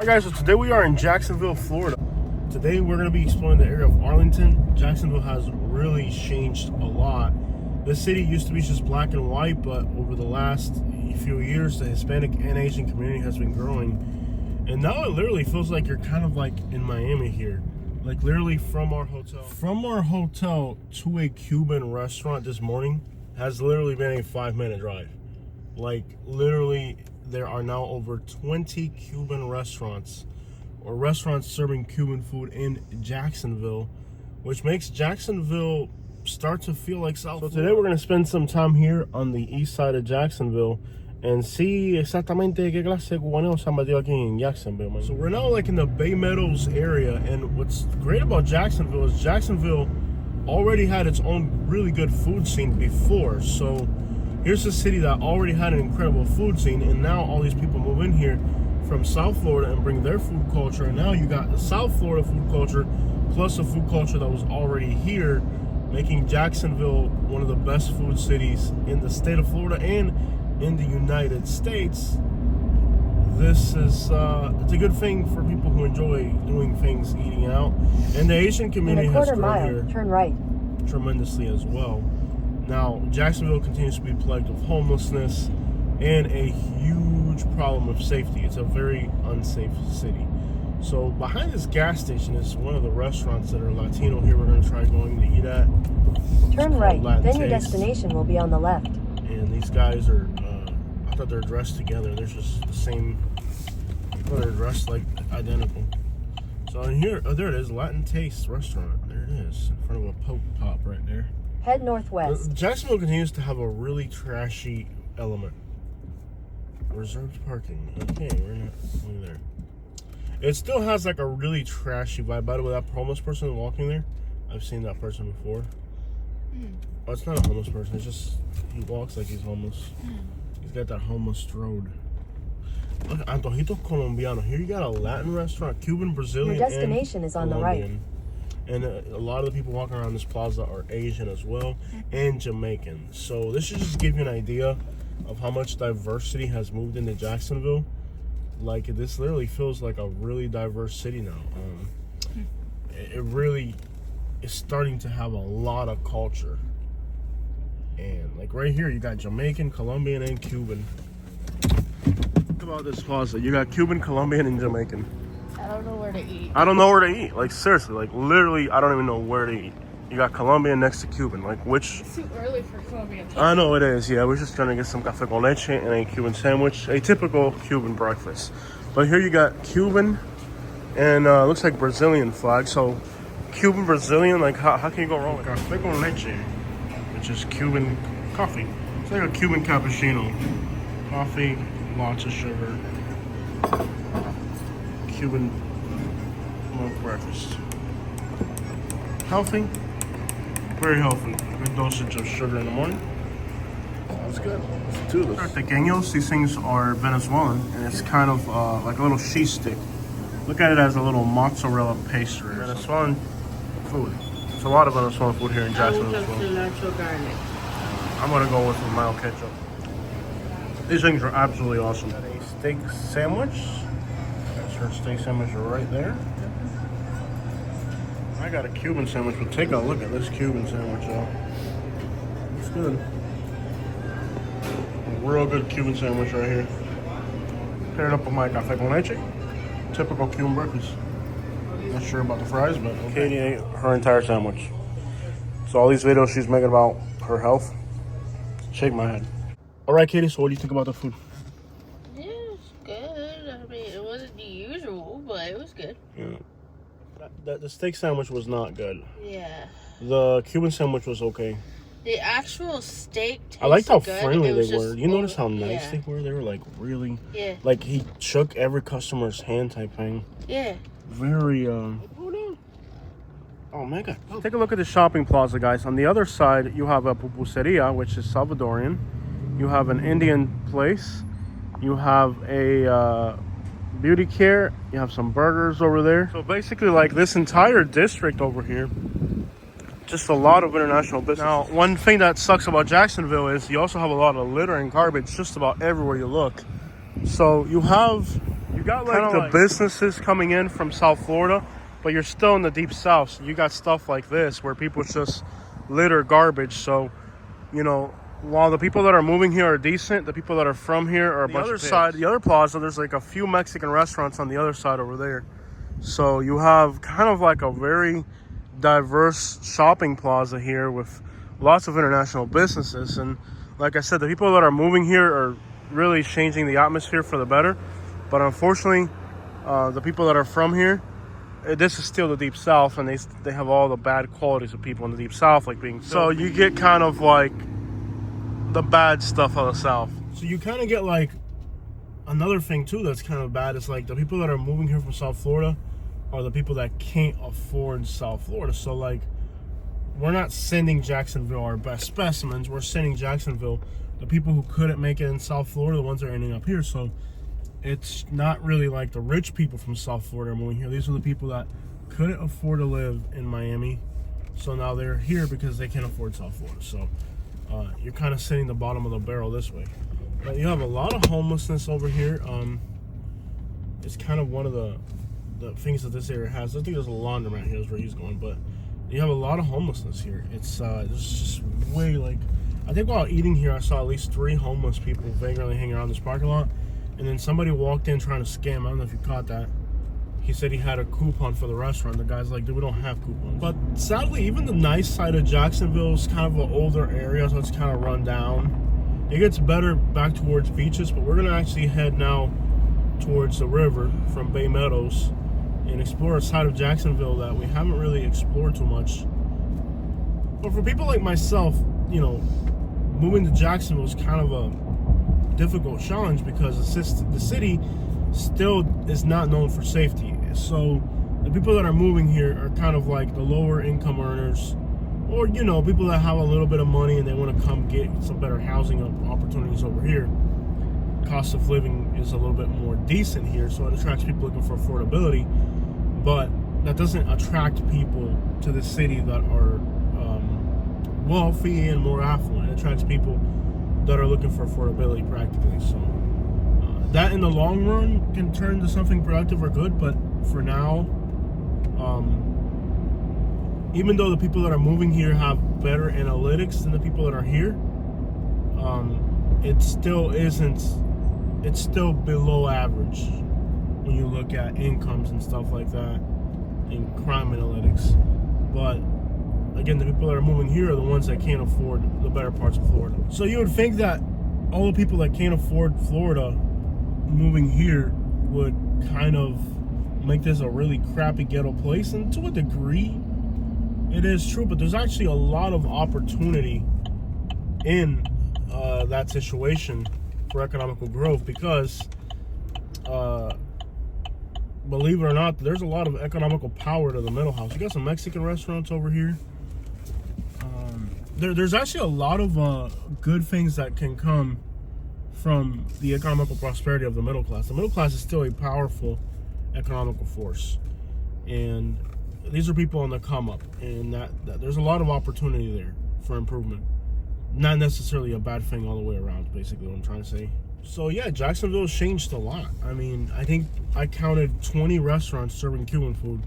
Alright guys, so today we are in Jacksonville, Florida. Today we're going to be exploring the area of Arlington. Jacksonville has really changed a lot. This city used to be just black and white, but over the last few years, the Hispanic and Asian community has been growing. And now it literally feels like you're kind of like in Miami here. Like literally from our hotel to a Cuban restaurant this morning has literally been a 5-minute drive. Like literally there are now over 20 Cuban restaurants or restaurants serving Cuban food in Jacksonville, which makes Jacksonville start to feel like South. So today we're going to spend some time here on the east side of Jacksonville and see exactamente qué clase de cubaneo se han metido aquí en Jacksonville, man. So we're now like in the Bay Meadows area, and what's great about Jacksonville is Jacksonville already had its own really good food scene before. So here's a city that already had an incredible food scene, and now all these people move in here from South Florida and bring their food culture, and now you got the South Florida food culture plus a food culture that was already here, making Jacksonville one of the best food cities in the state of Florida and in the United States. This is it's a good thing for people who enjoy doing things, eating out, and the Asian community has grown here turn right tremendously as well. Now, Jacksonville continues to be plagued with homelessness and a huge problem of safety. It's a very unsafe city. So behind this gas station is one of the restaurants that are Latino here. We're going to try going to eat at. Turn right, then your destination will be on the left. And these guys are, I thought they're dressed together. They're just the same, they're dressed like identical. So in here, oh, there it is, Latin Taste Restaurant. There it is, in front of a Poke Pop right there. Head northwest. Jacksonville continues to have a really trashy element. Reserved parking. Okay, we're not going there. It still has like a really trashy vibe. By the way, that homeless person walking there, I've seen that person before. Oh, it's not a homeless person. It's just, he walks like he's homeless. He's got that homeless road. Look, Antojitos Colombianos. Here you got a Latin restaurant, Cuban, Brazilian, your destination is on Colombian. the right. And a lot of the people walking around this plaza are Asian as well, and Jamaican. So this should just give you an idea of how much diversity has moved into Jacksonville. Like, this literally feels like a really diverse city now. It really is starting to have a lot of culture. And like right here, you got Jamaican, Colombian, and Cuban. Think about this plaza. You got Cuban, Colombian, and Jamaican. I don't know where to eat. I don't know where to eat. Like, seriously, like, literally, I don't even know where to eat. You got Colombian next to Cuban. Like, which... It's too early for Colombian. I know it is, yeah. We're just trying to get some café con leche and a Cuban sandwich. A typical Cuban breakfast. But here you got Cuban and looks like Brazilian flag. So, Cuban, Brazilian, like, how can you go wrong with café con leche? Which is Cuban coffee. It's like a Cuban cappuccino. Coffee, lots of sugar. Cuban milk breakfast. Healthy, very healthy. Good dosage of sugar in the morning. That's good. Let's do this. Pequeños, these things are Venezuelan, and it's kind of like a little cheese stick. Look at it as a little mozzarella pastry. Venezuelan food. There's a lot of Venezuelan food here in Jacksonville as well. I'm gonna go with some mild ketchup. These things are absolutely awesome. Got a steak sandwich. Her steak sandwich right there. I got a Cuban sandwich, but take a look at this Cuban sandwich, y'all. It's good. A real good Cuban sandwich right here. Pair it up with my café con leche. Typical Cuban breakfast. Not sure about the fries, but okay. Katie ate her entire sandwich. So all these videos she's making about her health, shake my head. All right, Katie, so what do you think about the food? But it was good. Yeah. The steak sandwich was not good. Yeah. The Cuban sandwich was okay. The actual steak tasted I liked how good. friendly they were. You notice how nice they were? They were like really... Yeah. Like he shook every customer's hand type thing. Yeah. Very... Oh my God. Take a look at the shopping plaza, guys. On the other side, you have a pupuseria, which is Salvadorian. You have an Indian place. You have a... beauty care, you have some burgers over there. So basically, like this entire district over here, just a lot of international business. Now, one thing that sucks about Jacksonville is you also have a lot of litter and garbage just about everywhere you look. So you got got like the businesses coming in from South Florida, but you're still in the deep South. So you got stuff like this where people just litter garbage. So, you know, while the people that are moving here are decent, the people that are from here are a bunch of pigs. The other side, the other plaza, there's like a few Mexican restaurants on the other side over there. So you have kind of like a very diverse shopping plaza here with lots of international businesses. And like I said, the people that are moving here are really changing the atmosphere for the better. But unfortunately, the people that are from here, this is still the deep South, and they have all the bad qualities of people in the deep South, like being filthy. So you get kind of like the bad stuff of the South. So you kind of get like another thing too that's kind of bad is like the people that are moving here from South Florida are the people that can't afford South Florida. So like, we're not sending Jacksonville our best specimens. We're sending Jacksonville the people who couldn't make it in South Florida, the ones that are ending up here. So it's not really like the rich people from South Florida are moving here. These are the people that couldn't afford to live in Miami. So now they're here because they can't afford South Florida. So you're kind of sitting the bottom of the barrel this way. But you have a lot of homelessness over here. It's kind of one of the things that this area has. I think there's a laundromat here is where he's going, but you have a lot of homelessness here. It's just way like, I think while eating here, I saw at least 3 homeless people vaguely hanging around this parking lot. And then somebody walked in trying to scam. I don't know if you caught that. He said he had a coupon for the restaurant. The guy's like, dude, we don't have coupons. But sadly, even the nice side of Jacksonville is kind of an older area, so it's kind of run down. It gets better back towards beaches, but we're going to actually head now towards the river from Bay Meadows and explore a side of Jacksonville that we haven't really explored too much. But for people like myself, you know, moving to Jacksonville is kind of a difficult challenge because the city still is not known for safety. So the people that are moving here are kind of like the lower income earners, or, you know, people that have a little bit of money and they want to come get some better housing opportunities over here. Cost of living is a little bit more decent here, so it attracts people looking for affordability. But that doesn't attract people to the city that are wealthy and more affluent. It attracts people that are looking for affordability practically. So that in the long run can turn to something productive or good, but for now, even though the people that are moving here have better analytics than the people that are here, it still isn't, it's still below average when you look at incomes and stuff like that in crime analytics. But again, the people that are moving here are the ones that can't afford the better parts of Florida. So you would think that all the people that can't afford Florida moving here would kind of make this a really crappy ghetto place, and to a degree it is true, but there's actually a lot of opportunity in that situation for economical growth because believe it or not, there's a lot of economical power to the middle house. You got some Mexican restaurants over here. There's actually a lot of good things that can come from the economical prosperity of the middle class. The middle class is still a powerful economical force, and these are people on the come up, and that there's a lot of opportunity there for improvement. Not necessarily a bad thing all the way around, basically what I'm trying to say. So yeah, Jacksonville's changed a lot. I mean, I think I counted 20 restaurants serving Cuban food.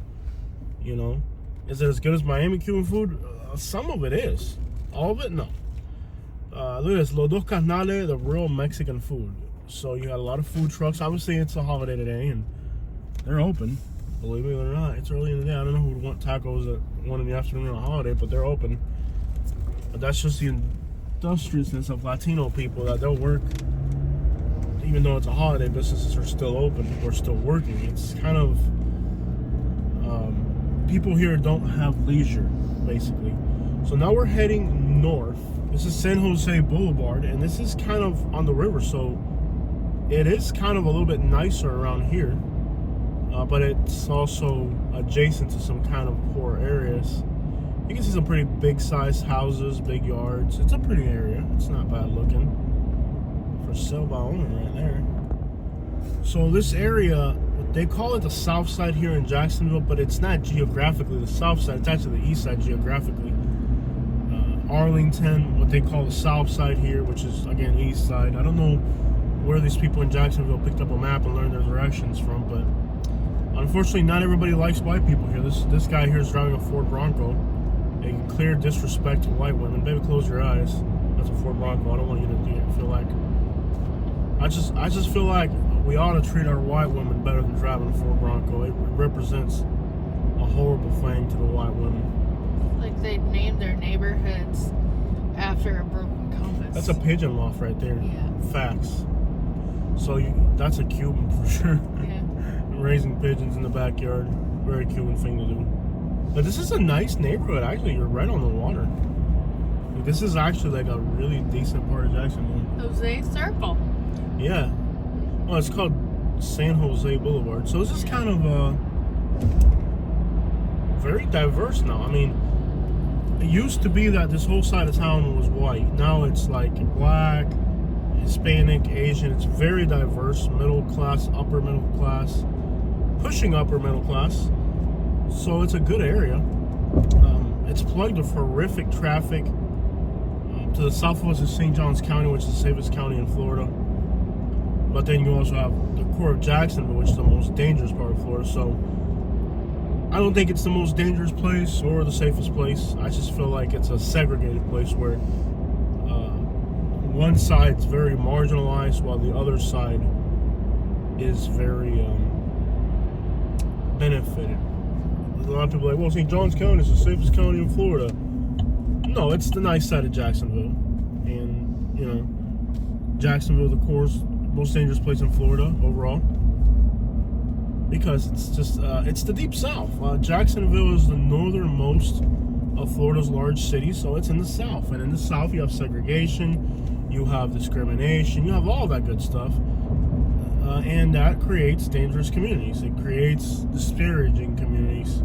You know, is it as good as Miami Cuban food? Some of it is. All of it, no. Look at this, Los Dos Carnales, the real Mexican food. So you got a lot of food trucks. Obviously, it's a holiday today, and they're open. Believe it or not, it's early in the day. I don't know who would want tacos at 1 in the afternoon on a holiday, but they're open. But that's just the industriousness of Latino people, that they'll work. Even though it's a holiday, businesses are still open. People are still working. It's kind of, people here don't have leisure, basically. So now we're heading north. This is San Jose Boulevard, and this is kind of on the river, so it is kind of a little bit nicer around here. But it's also adjacent to some kind of poor areas. You can see some pretty big sized houses, big yards. It's a pretty area. It's not bad looking. For sale by owner right there. So this area, they call it the Southside here in Jacksonville, but it's not geographically the Southside. It's actually the East Side geographically. Arlington, what they call the Southside here, which is again East Side. I don't know where these people in Jacksonville picked up a map and learned their directions from, but unfortunately, not everybody likes white people here. This guy here is driving a Ford Bronco, a clear disrespect to white women. Baby, close your eyes. That's a Ford Bronco. I don't want you to feel like. I just feel like we ought to treat our white women better than driving a Ford Bronco. It represents a horrible thing to the white women. Like they named their neighborhoods after a broken compass. That's a pigeon loft right there. Yeah. Facts. So that's a Cuban for sure. Yeah. Raising pigeons in the backyard. Very Cuban thing to do. But this is a nice neighborhood, actually. You're right on the water. This is actually like a really decent part of Jacksonville. Jose Circle. Yeah. Well, it's called San Jose Boulevard. So this is kind of very diverse now. I mean, it used to be that this whole side of town was white. Now it's like black, Hispanic, Asian. It's very diverse. Middle class, upper middle class, pushing upper middle class. So it's a good area. It's plugged with horrific traffic. To the south of us is St. Johns County, which is the safest county in Florida. But then you also have the core of Jacksonville, which is the most dangerous part of Florida. So I don't think it's the most dangerous place or the safest place. I just feel like it's a segregated place where one side's very marginalized while the other side is very benefited. A lot of people are like, well, St. Johns County is the safest county in Florida. No, it's the nice side of Jacksonville. And, you know, Jacksonville, the core's most dangerous place in Florida overall. Because it's just, it's the deep south. Jacksonville is the northernmost of Florida's large cities, so it's in the south. And in the south, you have segregation, you have discrimination, you have all that good stuff. And that creates dangerous communities. It creates disparaging communities.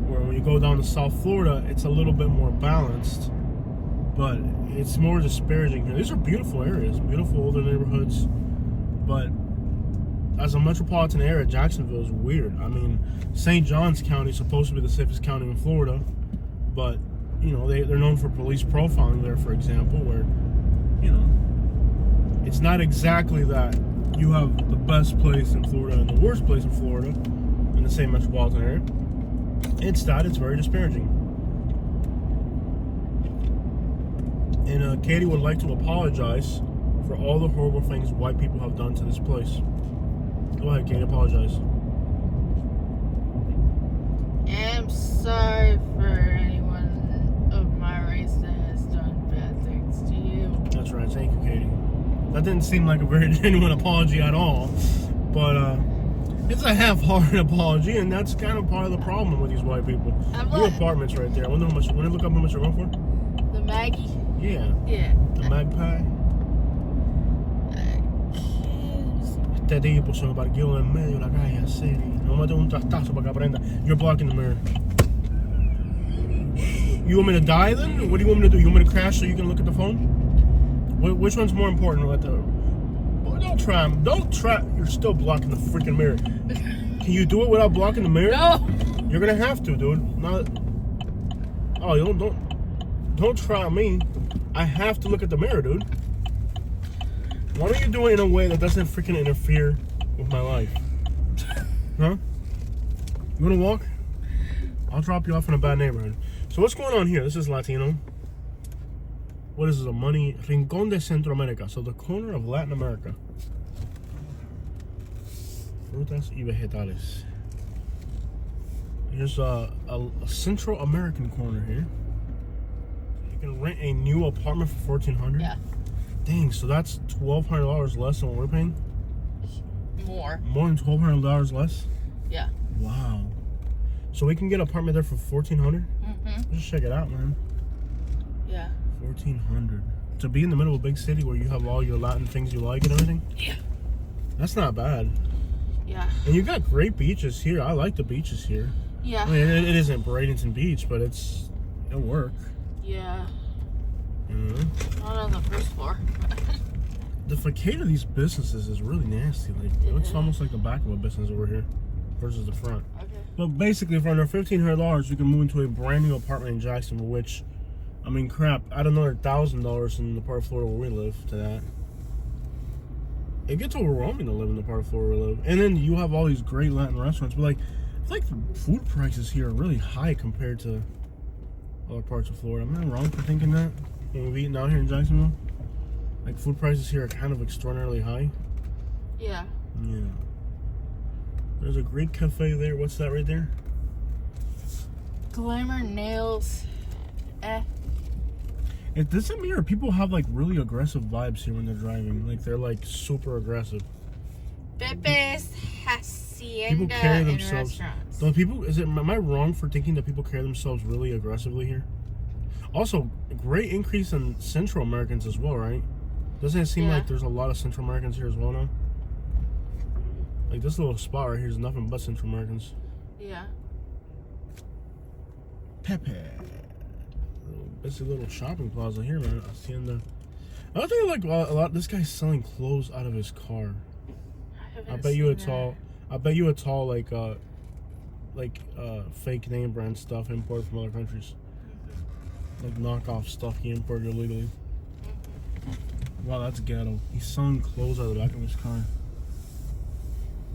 Where when you go down to South Florida, it's a little bit more balanced, but it's more disparaging here. These are beautiful areas, beautiful older neighborhoods, but as a metropolitan area, Jacksonville is weird. I mean, St. Johns County is supposed to be the safest county in Florida, but, you know, they're known for police profiling there, for example, where, you know, it's not exactly that you have the best place in Florida and the worst place in Florida in the same metropolitan area. It's that it's very disparaging. And Katie would like to apologize for all the horrible things white people have done to this place. Go ahead, Katie, apologize. I'm sorry for anyone of my race that has done bad things to you. That's right, thank you, Katie. That didn't seem like a very genuine apology at all, but it's a half-hearted apology, and that's kind of part of the problem with these white people. New apartments right there. I wonder how much. When I look up how much they're going for. The Maggie. Yeah. Yeah. The Magpie. Este tipo se lo parqueó en medio de la calle, en serio. No me tengo un trastazo para que aprenda. You're blocking the mirror. You want me to die then? What do you want me to do? You want me to crash so you can look at the phone? Which one's more important? Don't try. Don't try. You're still blocking the freaking mirror. Can you do it without blocking the mirror? No. You're gonna have to, dude. Not. Oh, you don't try me. I have to look at the mirror, dude. Why don't you do it in a way that doesn't freaking interfere with my life? Huh? You wanna walk? I'll drop you off in a bad neighborhood. So what's going on here? This is Latino. What is this? A money Rincón de Centroamérica. So the corner of Latin America. Frutas y vegetales. Here's a Central American corner here. You can rent a new apartment for $1,400. Yeah. Dang, so that's $1,200 less than what we're paying. More. More than $1,200 less. Yeah. Wow. So we can get an apartment there for $1,400. Just check it out, man. Yeah. $1,400 to be in the middle of a big city where you have all your Latin things you like and everything. Yeah. That's not bad. Yeah. And you got great beaches here. I like the beaches here. Yeah. I mean, it isn't Bradenton Beach, but it'll work. Yeah. Mm-hmm. Not on the first floor. The facade of these businesses is really nasty. Like it looks almost like the back of a business over here versus the front. Okay. But basically, for under $1,500, you can move into a brand new apartment in Jacksonville, which, I mean, crap, add another $1,000 in the part of Florida where we live to that. it gets overwhelming to live in the part of Florida we live. And then you have all these great Latin restaurants, but like, I feel like the food prices here are really high compared to other parts of Florida. Am I wrong for thinking that when we've eaten out here in Jacksonville? Like, food prices here are kind of extraordinarily high. Yeah. Yeah. There's a great cafe there. What's that right there? Glamour Nails. It doesn't mirror. People have like really aggressive vibes here when they're driving. Like, they're like super aggressive. Pepe's Hacienda People carry and themselves. restaurants. Don't people? Am I wrong for thinking that people carry themselves really aggressively here? Also, a great increase in Central Americans as well, right? Doesn't it seem like there's a lot of Central Americans here as well now? Like, this little spot right here is nothing but Central Americans. Yeah. Pepe. It's a little shopping plaza here, man. Hacienda. I think like a lot. This guy's selling clothes out of his car. I bet you it's all like fake name brand stuff imported from other countries. Like knockoff stuff he imported illegally. Wow, that's ghetto. He's selling clothes out of the back of his car.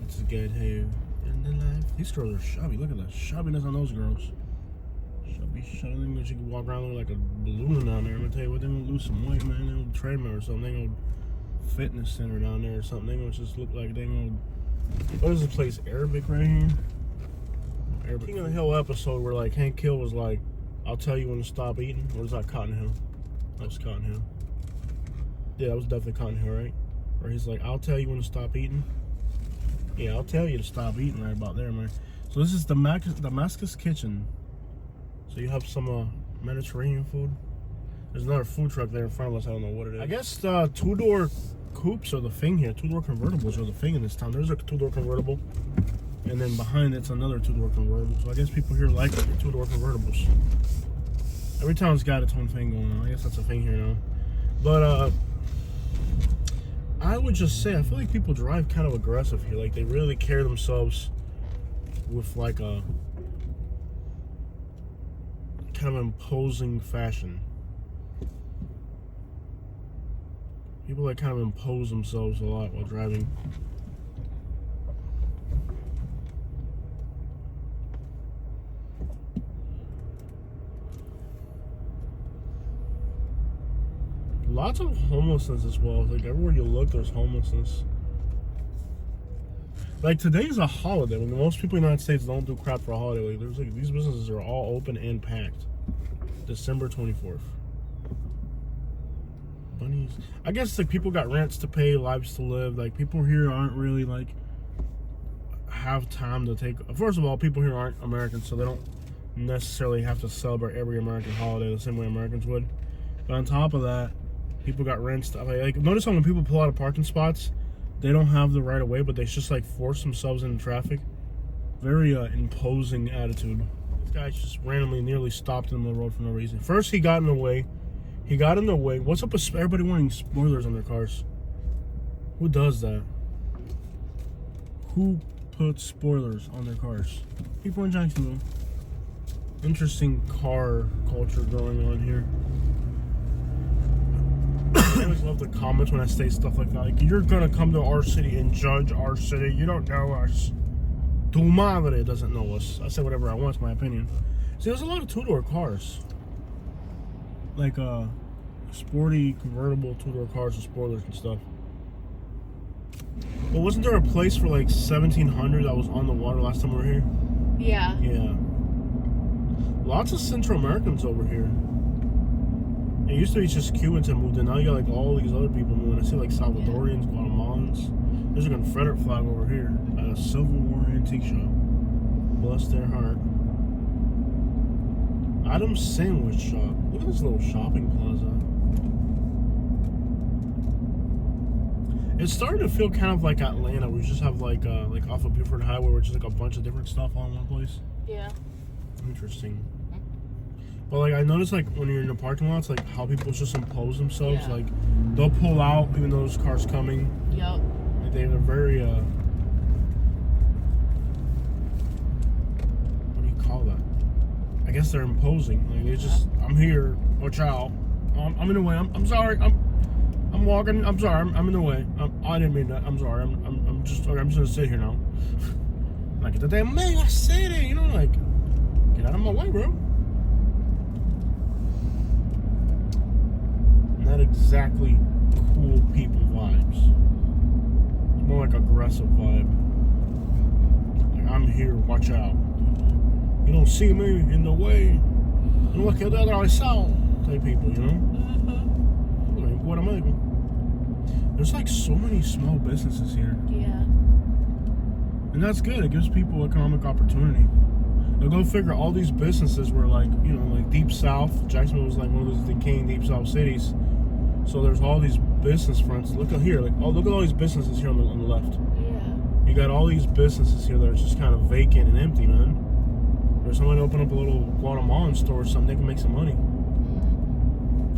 That's ghetto. In the life. These girls are shabby. Look at that shabbiness on those girls. Shabby. She can walk around looking like a balloon down there. I'm gonna tell you what, they're gonna lose some weight, man. They're gonna treadmill or something. They're gonna fitness center down there or something. They're gonna just look like they're gonna. What is this place? Arabic right here? Arabic. King of the Hill episode where like Hank Hill was like, I'll tell you when to stop eating. Or was that Cotton Hill? That was Cotton Hill. Yeah, that was definitely Cotton Hill, right? Where he's like, I'll tell you when to stop eating. Yeah, I'll tell you to stop eating right about there, man. So this is the Damascus Kitchen. So you have some Mediterranean food. There's another food truck there in front of us. I don't know what it is. I guess two-door coupes are the thing here. Two-door convertibles are the thing in this town. There's a two-door convertible. And then behind it's another two-door convertible. So I guess people here like two-door convertibles. Every town's got its own thing going on. I guess that's a thing here now. But I would just say, I feel like people drive kind of aggressive here. Like, they really carry themselves with like a kind of imposing fashion. People that kind of impose themselves a lot while driving. Lots of homelessness as well. Like, everywhere you look, there's homelessness. Like, today's a holiday. When most people in the United States don't do crap for a holiday. Like, there's like, these businesses are all open and packed. December 24th. Bunnies. I guess like people got rents to pay, lives to live. Like, people here aren't really like have time to take. First of all, people here aren't Americans, so they don't necessarily have to celebrate every American holiday the same way Americans would. But on top of that, people got rents to, like notice how when people pull out of parking spots, they don't have the right of way, but they just like force themselves into traffic. Very imposing attitude. This guy just randomly nearly stopped in the road for no reason. First, he got in the way. What's up with everybody wearing spoilers on their cars? Who does that? Who puts spoilers on their cars? People in Jacksonville. Interesting car culture going on here. I always love the comments when I say stuff like that. Like, you're gonna come to our city and judge our city. You don't know us. Tu madre doesn't know us. I say whatever I want, it's my opinion. See, there's a lot of two-door cars. Like, sporty, convertible two-door cars with spoilers and stuff. Well, wasn't there a place for like 1,700 that was on the water last time we were here? Yeah. Yeah. Lots of Central Americans over here. It used to be just Cubans that moved in. Now you got like all these other people moving. I see like Salvadorians, Guatemalans. There's a Confederate flag over here at a Civil War antique shop. Bless their heart. Adam's Sandwich Shop. Look at this little shopping plaza. It's starting to feel kind of like Atlanta, where you just have like off of Buford Highway, where it's just like a bunch of different stuff all in one place. Yeah. Interesting. But like I noticed, like when you're in the parking lots, like how people just impose themselves. Yeah. Like they'll pull out even though there's cars coming. Yup. Like they're very what do you call that? I guess they're imposing. Like it's just, I'm here. Watch out. I'm in the way. I'm sorry. I'm I'm walking. I'm sorry. I'm in the way. I didn't mean that. I'm sorry. I'm just gonna sit here now. Like the damn man, I said it. You know, like get out of my way, bro. Not exactly cool people vibes. It's more like aggressive vibe. Like I'm here. Watch out. You don't see me in the way. Look at the other side. Type people, you know. What am I? There's like so many small businesses here. Yeah. And that's good. It gives people economic opportunity. Now go figure, all these businesses were like, you know, like deep south. Jacksonville was like one of those decaying deep south cities. So there's all these business fronts. Look at here, like look at all these businesses here on the left. Yeah. You got all these businesses here that are just kind of vacant and empty, man. Or someone open up a little Guatemalan store or something, they can make some money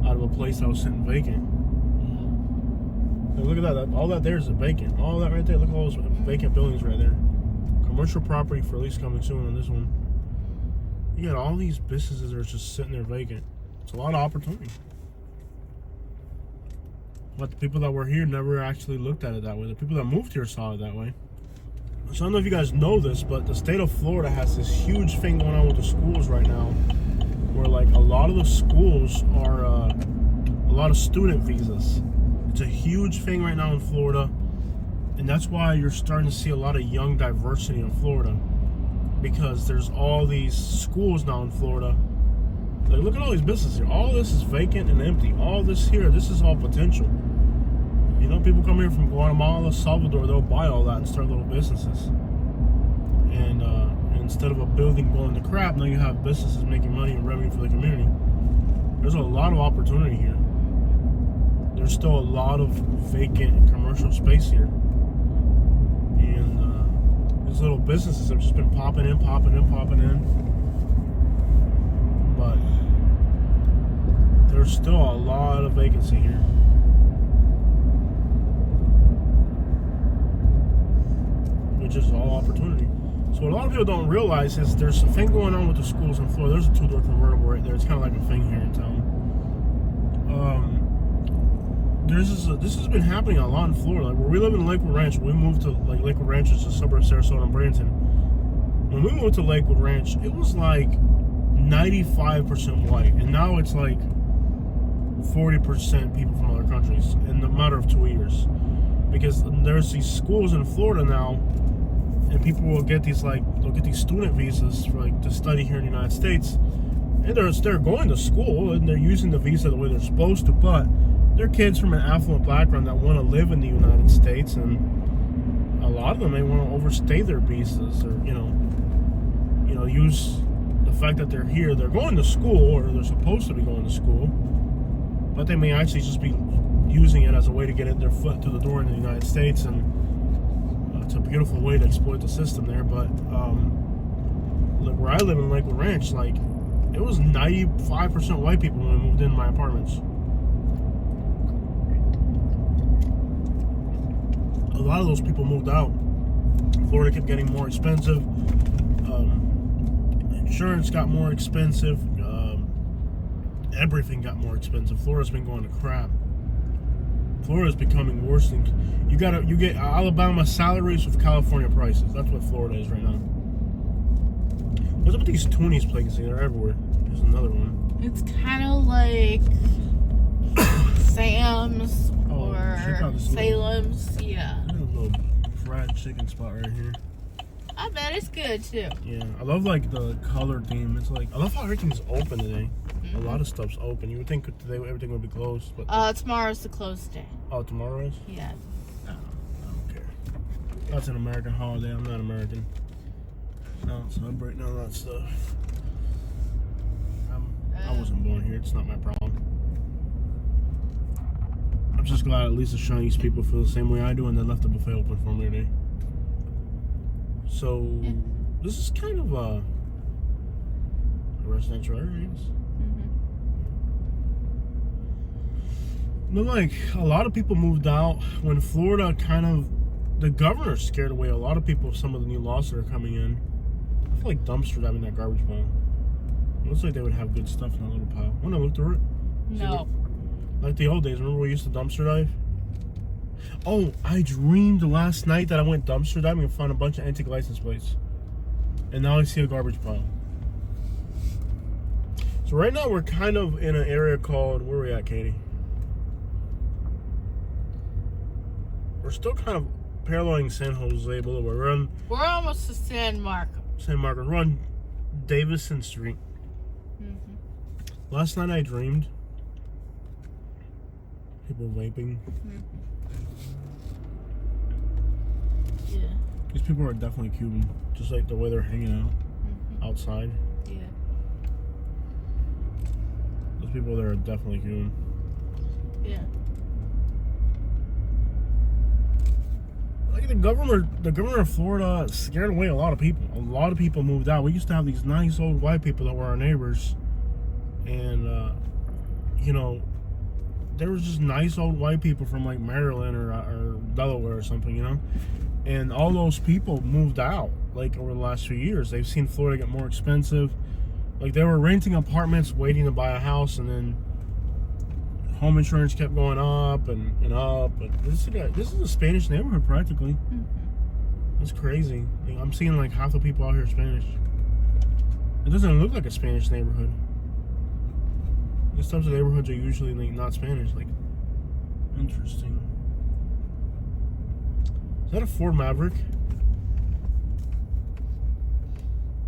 out of a place that was sitting vacant. Look at that. All that there is vacant. All that right there. Look at all those vacant buildings right there. Commercial property for lease coming soon on this one. You got all these businesses that are just sitting there vacant. It's a lot of opportunity. But the people that were here never actually looked at it that way. The people that moved here saw it that way. So I don't know if you guys know this, but the state of Florida has this huge thing going on with the schools right now, where like a lot of the schools are a lot of student visas. It's a huge thing right now in Florida, and that's why you're starting to see a lot of young diversity in Florida, because there's all these schools now in Florida. Like, look at all these businesses here. All this is vacant and empty. All this here, this is all potential. You know, people come here from Guatemala, Salvador, they'll buy all that and start little businesses. And instead of a building going to crap, now you have businesses making money and revenue for the community. There's a lot of opportunity here. There's still a lot of vacant commercial space here. And these little businesses have just been popping in. But there's still a lot of vacancy here. Which is all opportunity. So what a lot of people don't realize is there's a thing going on with the schools in Florida. There's a 2-door convertible right there. It's kind of like a thing here in town. This has been happening a lot in Florida. Like where we live in Lakewood Ranch, we moved to like Lakewood Ranch is a suburb of Sarasota and Bradenton. When we moved to Lakewood Ranch, it was like 95% white, and now it's like 40% people from other countries in the matter of 2 years. Because there's these schools in Florida now, and people will get these they'll get these student visas for to study here in the United States, and they're going to school and they're using the visa the way they're supposed to, but they're kids from an affluent background that want to live in the United States, and a lot of them may want to overstay their visas, or use the fact that they're here, they're going to school, or they're supposed to be going to school, but they may actually just be using it as a way to get their foot through the door in the United States, and it's a beautiful way to exploit the system there. But look, where I live in Lakewood Ranch, like it was 95% white people when I moved into my apartments. A lot of those people moved out. Florida kept getting more expensive. Insurance got more expensive. Everything got more expensive. Florida's been going to crap. Florida's becoming worse than you get Alabama salaries with California prices. That's what Florida is right now. What's up with these Toonies places? They're everywhere. There's another one. It's kind of like Sam's or Salem's. Yeah. There's a little fried chicken spot right here. I bet it's good too. Yeah, I love like the color theme. It's like I love how everything's open today. A lot of stuff's open. You would think today everything would be closed, but tomorrow's the close day. Oh, tomorrow is? Yeah. I don't care. That's an American holiday. I'm not American. I don't celebrate none of that stuff. I wasn't born here. It's not my problem. I'm just glad at least the Chinese people feel the same way I do, and they left the buffet open for me today. So, this is kind of a residential area. But like a lot of people moved out when Florida the governor scared away a lot of people of some of the new laws that are coming in. I feel like dumpsters having that garbage pile. It looks like they would have good stuff in that little pile. Want to look through it? No. Like the old days. Remember we used to dumpster dive? Oh, I dreamed last night that I went dumpster diving and found a bunch of antique license plates. And now I see a garbage pile. So right now we're kind of in an area called, where are we at, Katie? We're still kind of paralleling San Jose Boulevard. We're almost to San Marcos. San Marcos. We're on Davison Street. Last night I dreamed people vaping. Yeah. These people are definitely Cuban, just like the way they're hanging out outside. Yeah. Those people there are definitely Cuban. Yeah. Like the governor of Florida scared away a lot of people. A lot of people moved out. We used to have these nice old white people that were our neighbors, and you know, there was just nice old white people from like Maryland or Delaware or something, you know, and all those people moved out like over the last few years. They've seen Florida get more expensive. Like they were renting apartments, waiting to buy a house, and then home insurance kept going up and up. But this is a Spanish neighborhood practically. It's crazy. I'm seeing like half the people out here are Spanish. It doesn't look like a Spanish neighborhood. These types of neighborhoods are usually like not Spanish. Like, interesting. Is that a Ford Maverick?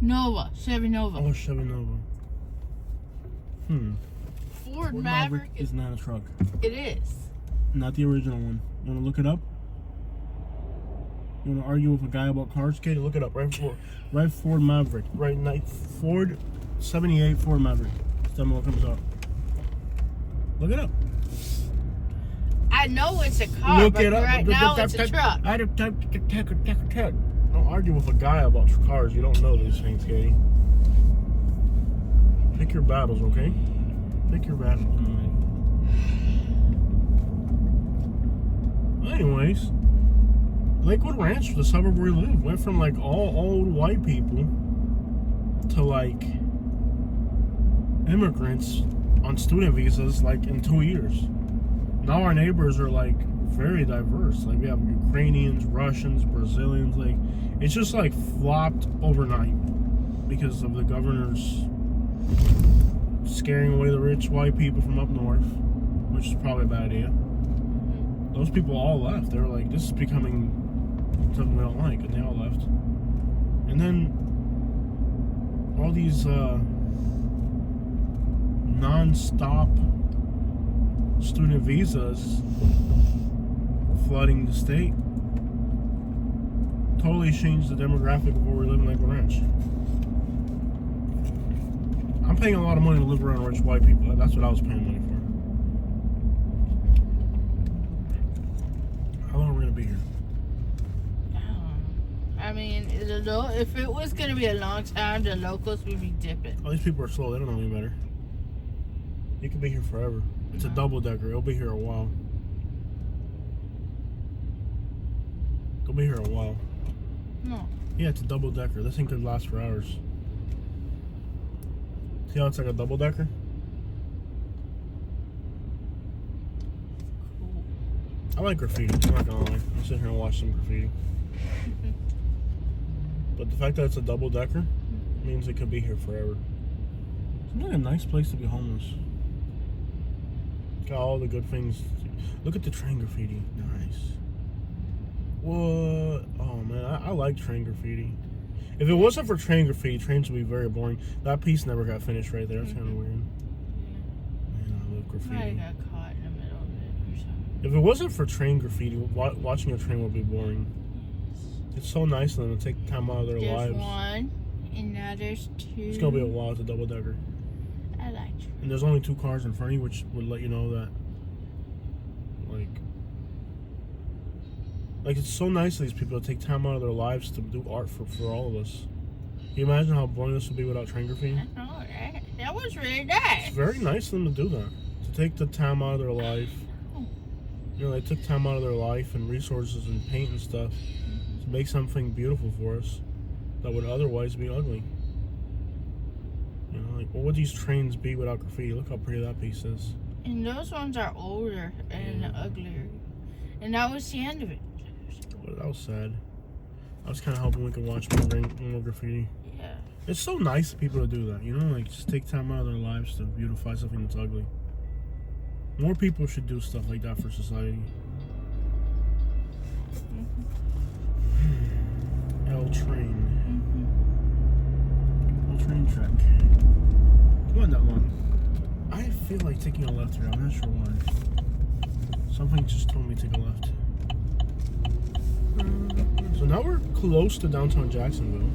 Nova, Chevy Nova. Oh, Chevy Nova. Ford Maverick is not a truck. It is. Not the original one. You want to look it up? You want to argue with a guy about cars? Katie, look it up. Right Ford Maverick. Right, Ford 78 Ford Maverick. Tell me what comes up. Look it up. I know it's a car, Look but it up. right now it's a truck. Don't argue with a guy about cars. You don't know these things, Katie. Pick your battles, okay? Pick your battles. Anyways, Lakewood Ranch, the suburb where we live, went from like all old white people to like immigrants on student visas like in 2 years. Now our neighbors are like very diverse. Like we have Ukrainians, Russians, Brazilians. Like it's just like flopped overnight because of the governor's scaring away the rich white people from up north, which is probably a bad idea. Those people all left. They were like, this is becoming something we don't like, and they all left. And then all these non-stop student visas flooding the state totally changed the demographic of where we live in Lakewood Ranch. I'm paying a lot of money to live around rich white people. That's what I was paying money for. How long are we gonna be here? I mean, if it was going to be a long time, the locals would be dipping. All these people are slow. They don't know any better. You could be here forever. It's a double-decker. It'll be here a while. It'll be here a while. No. Yeah, it's a double-decker. This thing could last for hours. See how it's like a double-decker? Cool. I like graffiti. I'm not gonna lie. I'm sitting here and watch some graffiti. But the fact that it's a double-decker means it could be here forever. Seems like a nice place to be homeless. Got all the good things. Look at the train graffiti. Nice. What? Oh man, I like train graffiti. If it wasn't for train graffiti, trains would be very boring. That piece never got finished right there. That's kind of weird. Man, I love graffiti. I got caught in the middle of it or something. If it wasn't for train graffiti, watching a train would be boring. It's so nice of them to take time out of their lives. There's one, and now there's two. It's gonna be a while. It's a double-decker. I like trains. And there's only 2 cars in front of you, which would let you know that, like it's so nice of these people to take time out of their lives to do art for all of us. Can you imagine how boring this would be without train graffiti? I know, right? That was really nice. It's very nice of them to do that. To take the time out of their life. You know, they took time out of their life and resources and paint and stuff to make something beautiful for us that would otherwise be ugly. You know, like, what would these trains be without graffiti? Look how pretty that piece is. And those ones are older and uglier. And that was the end of it. Well, that was sad. I was kind of hoping we could watch more graffiti. Yeah. It's so nice of people to do that, you know? Like, just take time out of their lives to beautify something that's ugly. More people should do stuff like that for society. L train. L train track. It wasn't that long. I feel like taking a left here. I'm not sure why. Something just told me to take a left. So now we're close to downtown Jacksonville.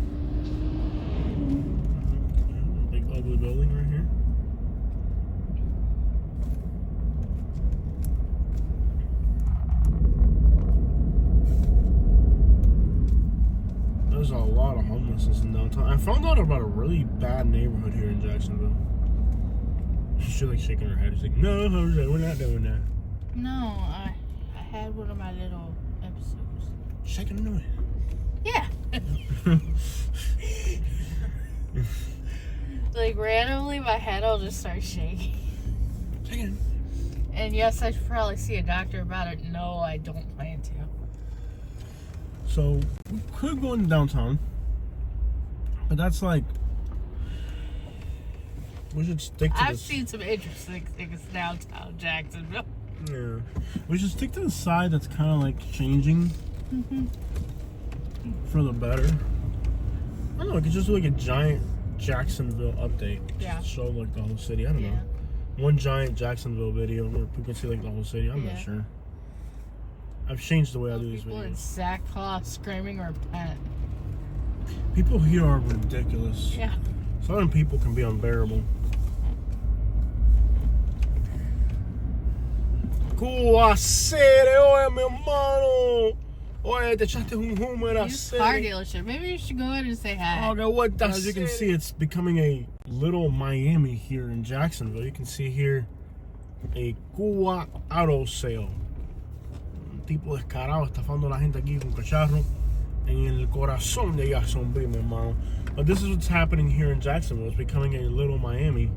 Big ugly building right here. There's a lot of homelessness in downtown. I found out about a really bad neighborhood here in Jacksonville. She's like shaking her head. She's like, no, Jose, we're not doing that. No, I had one of my little episodes. Shaking her head. Yeah. Like randomly, my head will just start shaking. Shaking. And yes, I should probably see a doctor about it. No, I don't plan to. So we could go into downtown, but that's like we should stick to I've this. seen some interesting things downtown Jacksonville. Yeah, we should stick to the side that's kind of like changing for the better. I don't know. We could just do like a giant Jacksonville update. Yeah. Just show like the whole city. I don't know. One giant Jacksonville video where people can see like the whole city. I'm not sure. I've changed the way I do these People in videos. sackcloth screaming repent. People here are ridiculous. Yeah. Southern people can be unbearable. ¿Cómo hacer, oye, mi hermano? Oye, te echaste un humo en la Used car city. dealership. Maybe you should go in and say hi. Okay, what the As you can see, it's becoming a little Miami here in Jacksonville. You can see here a Cuba auto sale. Un tipo descarado estafando a la gente aquí con cacharro en el corazón de Jacksonville, mi hermano. But this is what's happening here in Jacksonville. It's becoming a little Miami.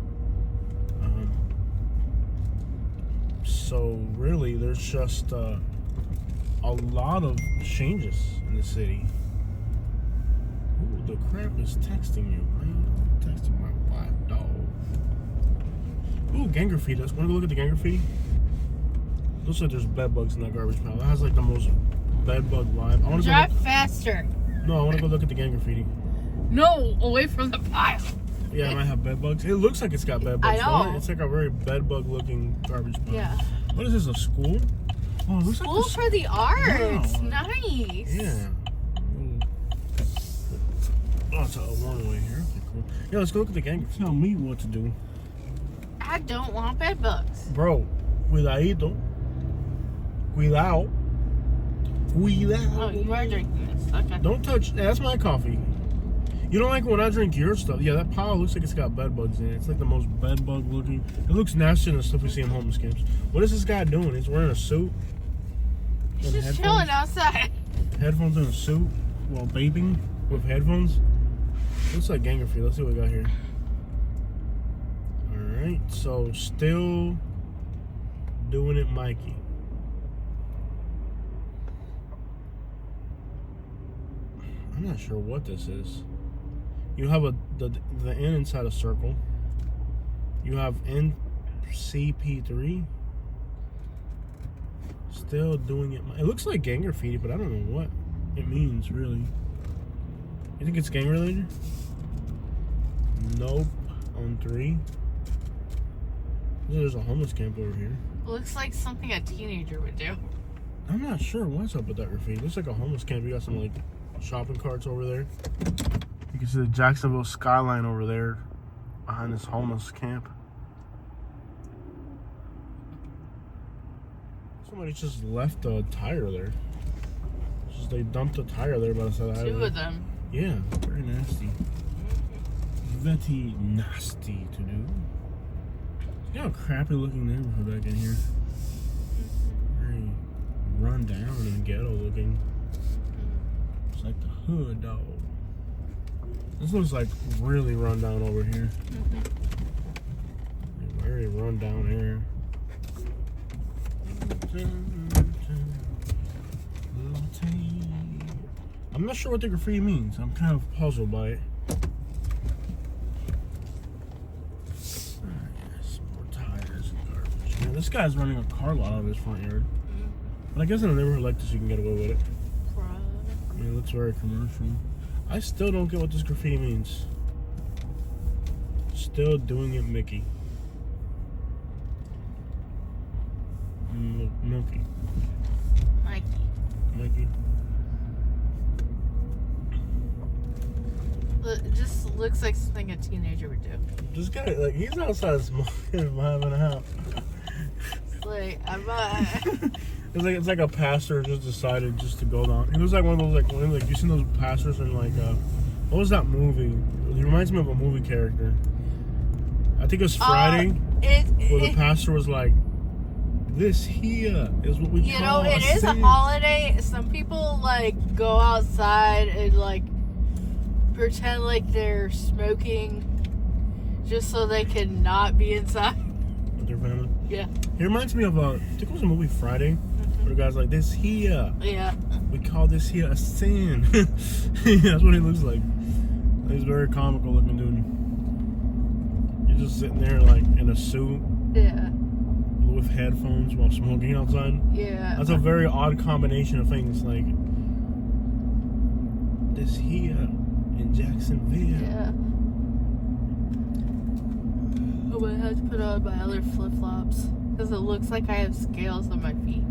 So really, there's just a lot of changes in the city. Ooh, the crap is texting you, man. I'm texting my wife, dog. Ooh, gang graffiti. Let's want to go look at the gang graffiti. Looks like there's bed bugs in that garbage pile. That has like the most bed bug vibe. I want to Drive go faster. No, I want to go look at the gang graffiti. No, away from the pile. Yeah, it might have bed bugs. It looks like it's got bed bugs. I know. Don't it? It's like a very bed bug looking garbage pile. Yeah. What is this, a school? Oh, it looks School like for the arts. Wow. Nice. Yeah. Oh, it's a one-way here. Okay, cool. Yeah, let's go look at the gang. Tell me what to do. I don't want bed bugs. Bro, cuidadito. Cuidado. Cuidado. Oh, you are drinking this. Okay. Don't touch. That's my coffee. You don't like when I drink your stuff. Yeah, that pile looks like it's got bed bugs in it. It's like the most bed bug looking. It looks nastier than the stuff we see in homeless camps. What is this guy doing? He's wearing a suit. He's and just chilling outside. Headphones and a suit while vaping with headphones. Looks like gang graffiti. Let's see what we got here. Alright, so still doing it, Mikey. I'm not sure what this is. You have the N inside a circle. You have NCP3. Still doing it. It looks like gang graffiti, but I don't know what it means, really. You think it's gang related? Nope. On 3. There's a homeless camp over here. Looks like something a teenager would do. I'm not sure what's up with that graffiti. Looks like a homeless camp. You got some like shopping carts over there. You can see the Jacksonville skyline over there behind this homeless camp. Somebody just left a tire there. They dumped a tire there by the side of the highway. 2 of them. Yeah, very nasty. Very nasty to do. You know how crappy looking neighborhood back in here. Very run down and ghetto looking. It's like the hood, dog. This looks like really run down over here. Very run down here. I'm not sure what the graffiti means. I'm kind of puzzled by it. Some more tires and garbage. Man, this guy's running a car lot out of his front yard. But I guess in a neighborhood like this, you can get away with it. Yeah, that's very commercial. I still don't get what this graffiti means. Still doing it, Mickey. Milky. Mikey. It just looks like something a teenager would do. This guy, like, he's outside smoking, having a house. It's like, It's like a pastor just decided just to go down. He was like one of those, like you seen those pastors in like, what was that movie? He reminds me of a movie character. I think it was Friday, where the pastor was like, "This here is what we call." You know, it is a holiday. Some people like go outside and like pretend like they're smoking just so they can not be inside with their family. Yeah. He reminds me of I think it was a movie Friday, where the guy's like, "This here." Yeah. We call this here a sin. That's what he looks like. He's a very comical looking dude. He's just sitting there like in a suit. Yeah. With headphones while smoking outside. Yeah. That's a very odd combination of things. Like this here in Jacksonville. Yeah. I'm gonna have to put on my other flip flops because it looks like I have scales on my feet.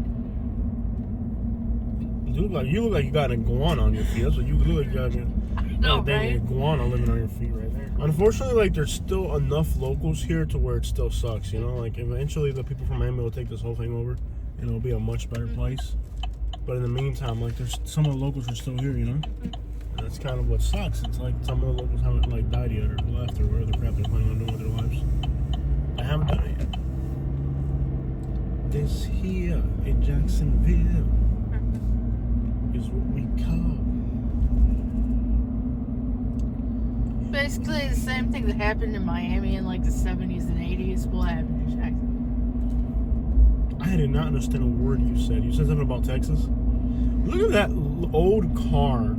You look like you got an iguana on your feet. That's what you look like. You got an iguana living on your feet right there. Unfortunately, like there's still enough locals here to where it still sucks. You know, like eventually the people from Miami will take this whole thing over, and it'll be a much better place. But in the meantime, like there's some of the locals are still here. You know, and that's kind of what sucks. It's like some of the locals haven't like died yet or left or whatever the crap they're planning on doing with their lives. They haven't done it yet. This here in Jacksonville is what we call. Basically, the same thing that happened in Miami in like the 70s and 80s will happen in Jacksonville. I did not understand a word you said. You said something about Texas? Look at that old car.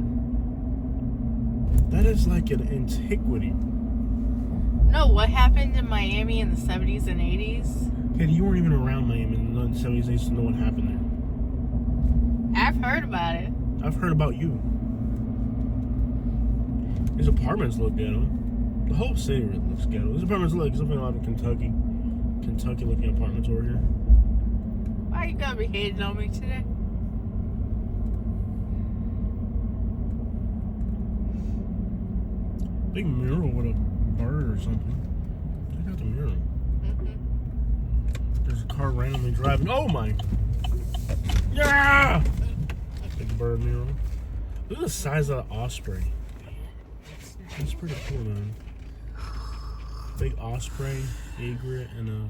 That is like an antiquity. No, what happened in Miami in the 70s and 80s? Hey, you weren't even around Miami in the 70s and 80s to know what happened there. I've heard about it. I've heard about you. These apartments look ghetto. The whole city looks ghetto. These apartments look like something out of Kentucky. Kentucky looking apartments over here. Why you gotta be hating on me today? Big mural with a bird or something. Check out the mural. There's a car randomly driving. Oh my! Yeah! Big bird mural. Look at the size of the osprey. That's pretty cool, man. Big osprey, egret, and a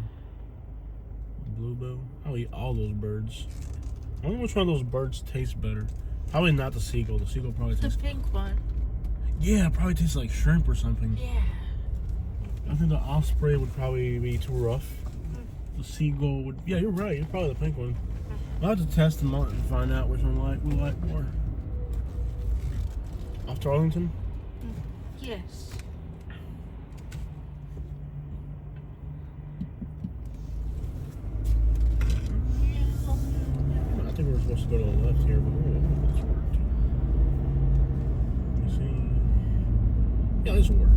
bluebill. I'll eat all those birds. I wonder which one of those birds tastes better. Probably not the seagull. The seagull probably tastes. The pink one. Yeah, it probably tastes like shrimp or something. Yeah. I think the osprey would probably be too rough. The seagull would. Yeah, you're right. You're probably the pink one. I'll have to test them out and find out which one we like more. Off to Arlington? Yes. I think we're supposed to go to the left here, but this worked. You see? Yeah, this will work.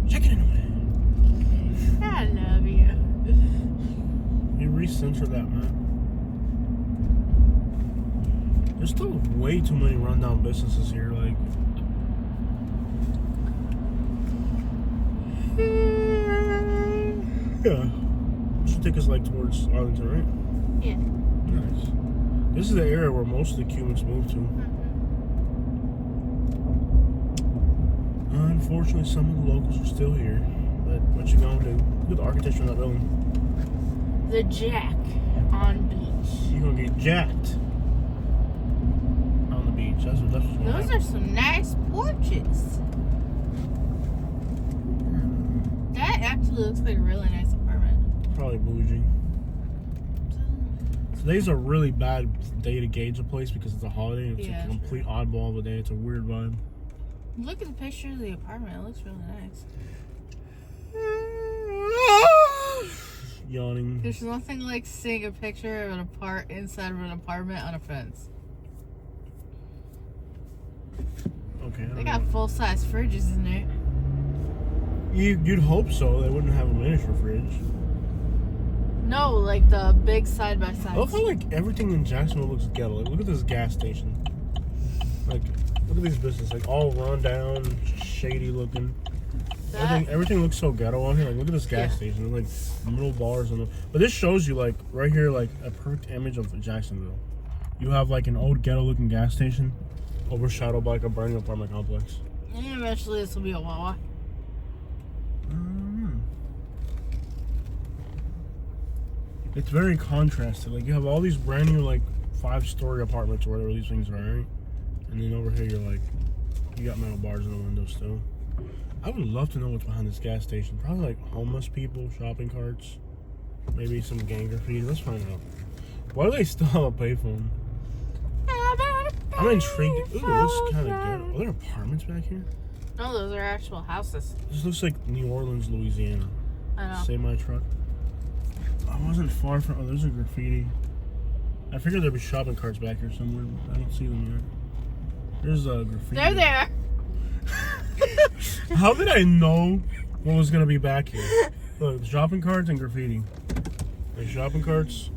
Check it anyway. I love you. You recenter that map. There's still way too many rundown businesses here, like. Yeah. Should take us like towards Arlington, right? Yeah. Nice. This is the area where most of the Cubans move to. Unfortunately, some of the locals are still here. But what you gonna do? Look at the architecture in that building. The Jack on beach. You're gonna get jacked on the beach. That's what's going on. Those are some nice porches. That actually looks like a really nice apartment. Probably bougie. Today's a really bad day to gauge a place because it's a holiday. It's a complete oddball of a day. It's a weird vibe. Look at the picture of the apartment. It looks really nice. Yawning. There's nothing like seeing a picture of inside of an apartment on a fence. Okay. They got full-size fridges in there. You'd hope so. They wouldn't have a miniature fridge. No, like the big side-by-side. I love how like everything in Jacksonville looks ghetto. Like look at this gas station. Like look at these businesses, like all run down, shady looking. Everything looks so ghetto on here. Like look at this gas station. Like middle bars and but this shows you like right here like a perfect image of Jacksonville. You have like an old ghetto looking gas station overshadowed by like a brand new apartment complex. And eventually this will be a Wawa. It's very contrasted. Like you have all these brand new like 5-story apartments or whatever these things are, right? And then over here you're like, you got metal bars in the windows still. I would love to know what's behind this gas station. Probably like homeless people, shopping carts, maybe some gang graffiti. Let's find out. Why do they still have a payphone? I'm intrigued. Ooh, it looks kind of good. Are there apartments back here? No, those are actual houses. This looks like New Orleans, Louisiana. I know. Save my truck. I wasn't far from. Oh, there's a graffiti. I figured there'd be shopping carts back here somewhere. But I don't see them yet. There's a graffiti. They're there. How did I know what was gonna be back here? Look, shopping carts and graffiti. Like shopping carts.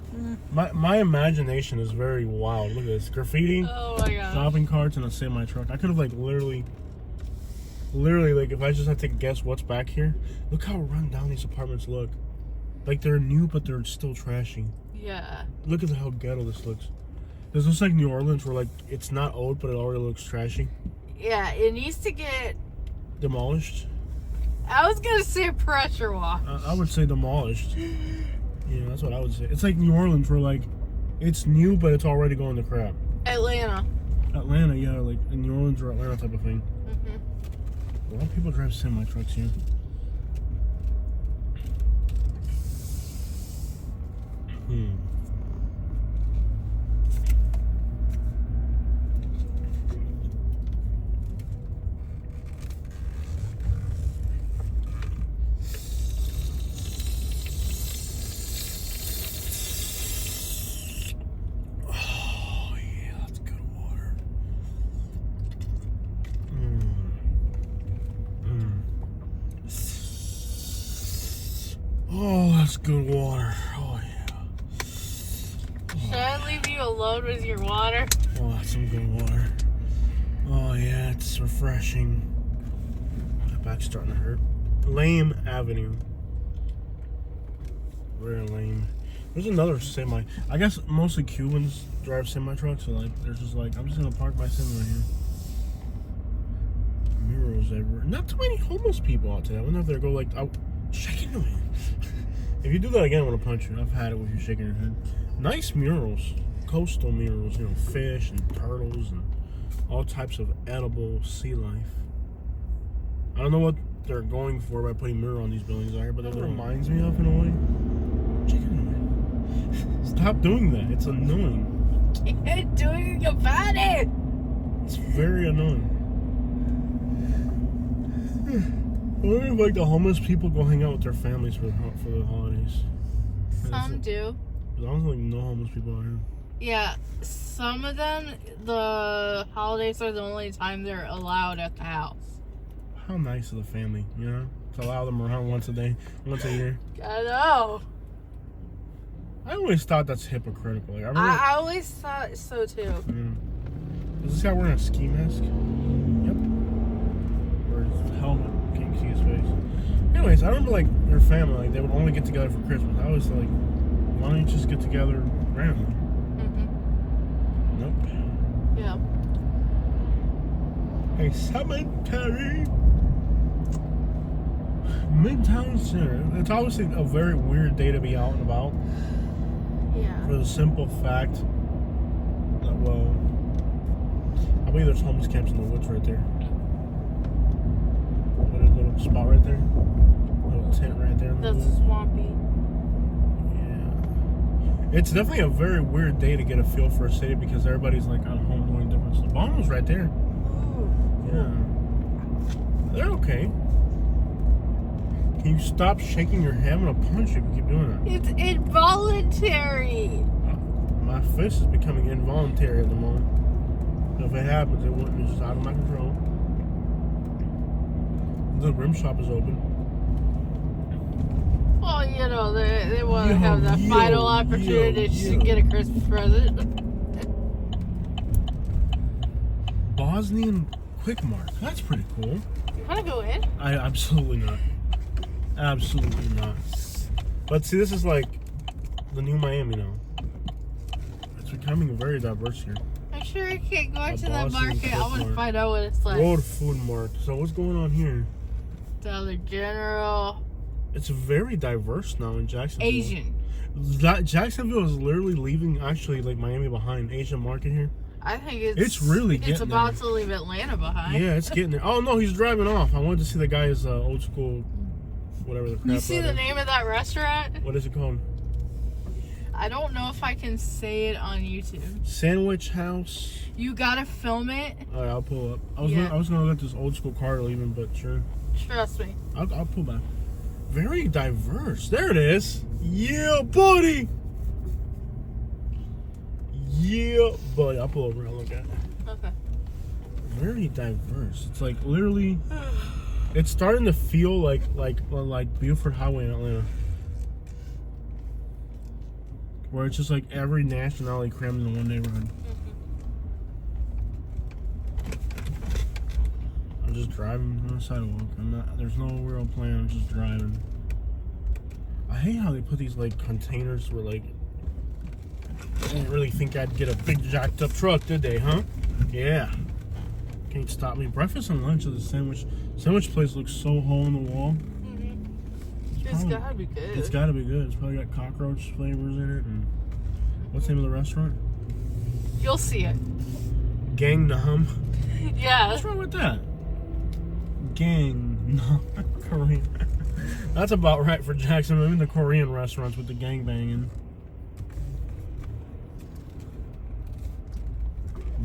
My imagination is very wild. Look at this graffiti. Oh my god. Shopping carts and a semi truck. I could have like literally like if I just had to guess what's back here. Look how run down these apartments look. Like they're new, but they're still trashy. Yeah. Look at how ghetto this looks. This looks like New Orleans, where like it's not old, but it already looks trashy. Yeah, it needs to get Demolished. I was gonna say pressure washed. I would say demolished. Yeah, that's what I would say. It's like New Orleans, where like it's new, but it's already going to crap. Atlanta, yeah, like in New Orleans or Atlanta type of thing. A lot of people drive semi trucks here. Oh yeah, that's good water. Oh, that's good water. Oh yeah. Should I leave you alone with your water? Oh, that's some good water. Oh yeah, it's refreshing. My back's starting to hurt. Lame Avenue. Very lame. There's another semi. I guess mostly Cubans drive semi trucks, so like they're just like, I'm just gonna park my semi right here. Murals everywhere. Not too many homeless people out today. I wonder if they'll go like out shaking their head. If you do that again, I'm gonna punch you. I've had it with you shaking your head. Nice murals, coastal murals. You know, fish and turtles and all types of edible sea life. I don't know what they're going for by putting mural on these buildings out here, but it reminds me of in a way. Stop doing that. It's annoying. Can't do anything about it. It's very annoying. I wonder if like the homeless people go hang out with their families for the holidays. Some do. I don't think no homeless people out here. Yeah, some of them, the holidays are the only time they're allowed at the house. How nice of the family, you know? To allow them around once a year. I know. I always thought that's hypocritical. Like, I always thought so too. Yeah. Is this guy wearing a ski mask? Yep. Or his helmet. Can't see his face. Anyways, I remember like their family, like they would only get together for Christmas. I was like, why don't you just get together randomly? Nope. Yeah. Hey, Cemetery. Midtown Center. It's obviously a very weird day to be out and about. Yeah. For the simple fact that, well, I believe there's homeless camps in the woods right there. What a little spot right there. Little tent right there. That's swampy. Yeah. It's definitely a very weird day to get a feel for a city because everybody's like on home doing different stuff. Almost right there. Yeah. They're okay. Can you stop shaking your hand? I'm gonna punch you if you keep doing that. It's involuntary. My fist is becoming involuntary at the moment. So if it happens, it's just out of my control. The rim shop is open. Well, you know, they want to have that final opportunity to get a Christmas present. Bosnian Quick Mart. That's pretty cool. You want to go in? Absolutely not. Absolutely not. But see, this is like the new Miami now. It's becoming very diverse here. I'm sure I can't go into that Bosnian market. I Quick want to Mart. find out what it's like. Road Food Mart. So what's going on here? Dollar General. It's very diverse now in Jacksonville. Asian. Jacksonville is literally leaving actually like Miami behind. Asian market here. I think It's really getting it's about there. to leave Atlanta behind. Yeah, it's getting there. Oh no, he's driving off. I wanted to see the guy's old school, whatever the crap. You see the name of that restaurant? What is it called? I don't know if I can say it on YouTube. Sandwich House. You gotta film it. All right, I'll pull up. I was gonna let this old school car leaving, but sure. Trust me. I'll pull back. Very diverse. There it is. Yeah, buddy. Yeah, buddy. I'll pull over and look at it. Okay. Very diverse. It's like literally. It's starting to feel like Buford Highway in Atlanta, where it's just like every nationality crammed in one neighborhood. I'm just driving on the sidewalk. There's no real plan. I'm just driving. I hate how they put these like containers where like I didn't really think I'd get a big jacked up truck, did they? Huh? Yeah. Can't stop me. Breakfast and lunch of the sandwich place looks so hole in the wall. It's gotta be good. It's gotta be good. It's probably got cockroach flavors in it. And what's the name of the restaurant? You'll see it. Gang Nam. Yeah. What's wrong with that? Gang Nam. Korean. That's about right for Jacksonville. Even the Korean restaurants with the gang banging.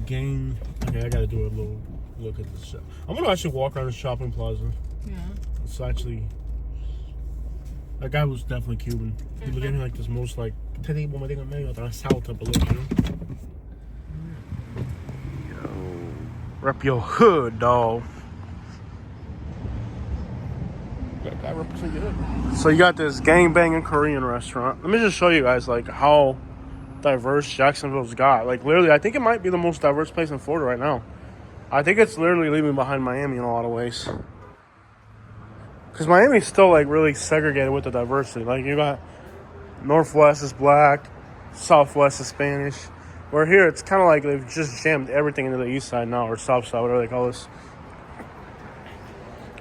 Gang. Okay, I gotta do a little look at this shop. I'm gonna actually walk around the shopping plaza. Yeah. It's actually. That guy was definitely Cuban. He looked at me like this most like medio atrasado type of look, you know? Yo, rep your hood, dog. That guy represent your hood. So you got this gangbanging Korean restaurant. Let me just show you guys like how diverse Jacksonville's got. Like literally, I think it might be the most diverse place in Florida right now. I think it's literally leaving behind Miami in a lot of ways. Because Miami's still like really segregated with the diversity. Like you got Northwest is black, Southwest is Spanish. Where here it's kind of like they've just jammed everything into the East Side now, or Southside, whatever they call this.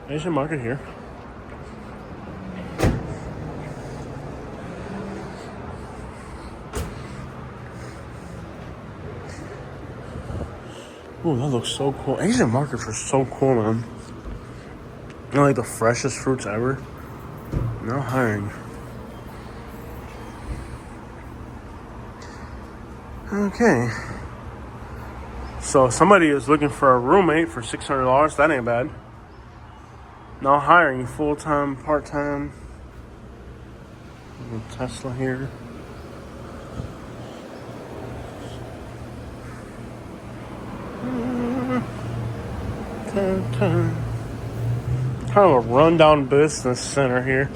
Asian market here. Ooh, that looks so cool. Asian markets are so cool, man. You know, like the freshest fruits ever. No hiring. Okay. So somebody is looking for a roommate for $600. That ain't bad. No hiring. Full-time, part-time. Tesla here. Kind of a rundown business center here,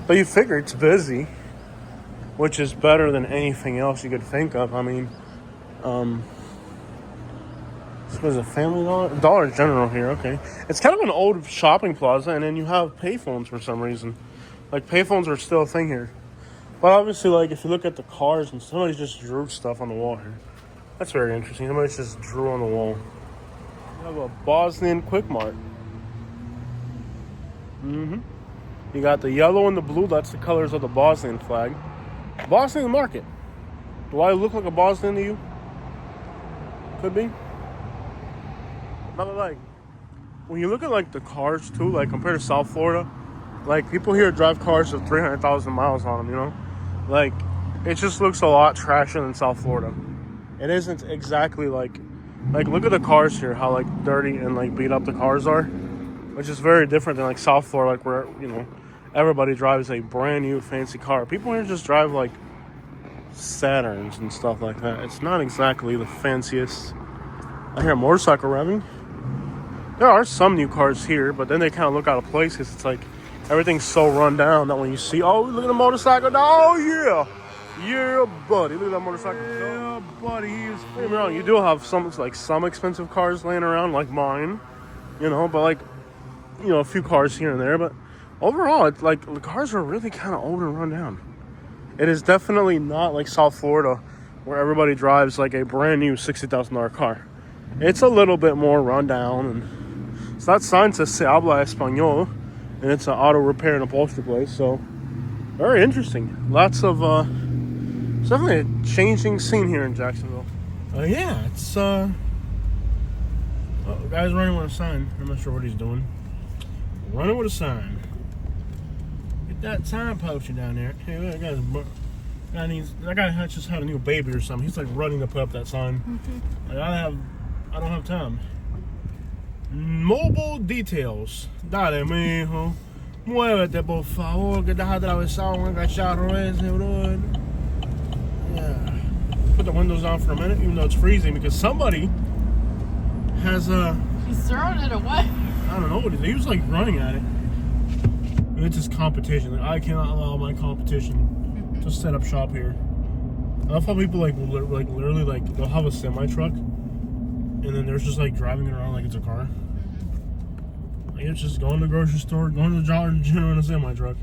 but you figure it's busy, which is better than anything else you could think of. I mean, this was a Family Dollar General here. Okay, it's kind of an old shopping plaza, and then you have payphones for some reason. Like payphones are still a thing here, but obviously, like if you look at the cars and somebody just drew stuff on the wall here. That's very interesting. Somebody just drew on the wall. We have a Bosnian Quick Mart. You got the yellow and the blue. That's the colors of the Bosnian flag. Bosnian market. Do I look like a Bosnian to you? Could be. But like, when you look at like the cars too, like compared to South Florida, like people here drive cars with 300,000 miles on them. You know, like it just looks a lot trashier than South Florida. It isn't exactly like look at the cars here, how like dirty and like beat up the cars are, which is very different than like South Florida, like where, you know, everybody drives a brand new fancy car. People here just drive like Saturns and stuff like that. It's not exactly the fanciest. I hear a motorcycle revving. There are some new cars here, but then they kind of look out of place because it's like everything's so run down that when you see, oh, look at the motorcycle. Oh, yeah. Yeah, buddy. Look at that motorcycle. Yeah, buddy. Don't get me wrong, you do have some expensive cars laying around like mine, you know, but like, you know, a few cars here and there. But overall, it's like the cars are really kind of old and run down. It is definitely not like South Florida where everybody drives like a brand new $60,000 car. It's a little bit more run down, and so that sign says "Se habla español," and it's an auto repair and upholstery place. So very interesting. Lots of it's definitely a changing scene here in Jacksonville. Yeah, it's oh, the guy's running with a sign. I'm not sure what he's doing. Running with a sign. Get that sign posted down there. Hey, that guy just had a new baby or something. He's like running to put up that sign. Like, I don't have time. Mobile details. Dale, mijo. Muévete, por favor, que estás atravesado un cacharro ese, bro. Yeah. Put the windows down for a minute, even though it's freezing, because somebody has He's throwing it away. I don't know what he was like running at it. And it's his competition. Like, I cannot allow my competition to set up shop here. I love how people literally they'll have a semi truck, and then they're just like driving it around like it's a car. Like it's just going to the grocery store, going to the Dollar General in a semi truck.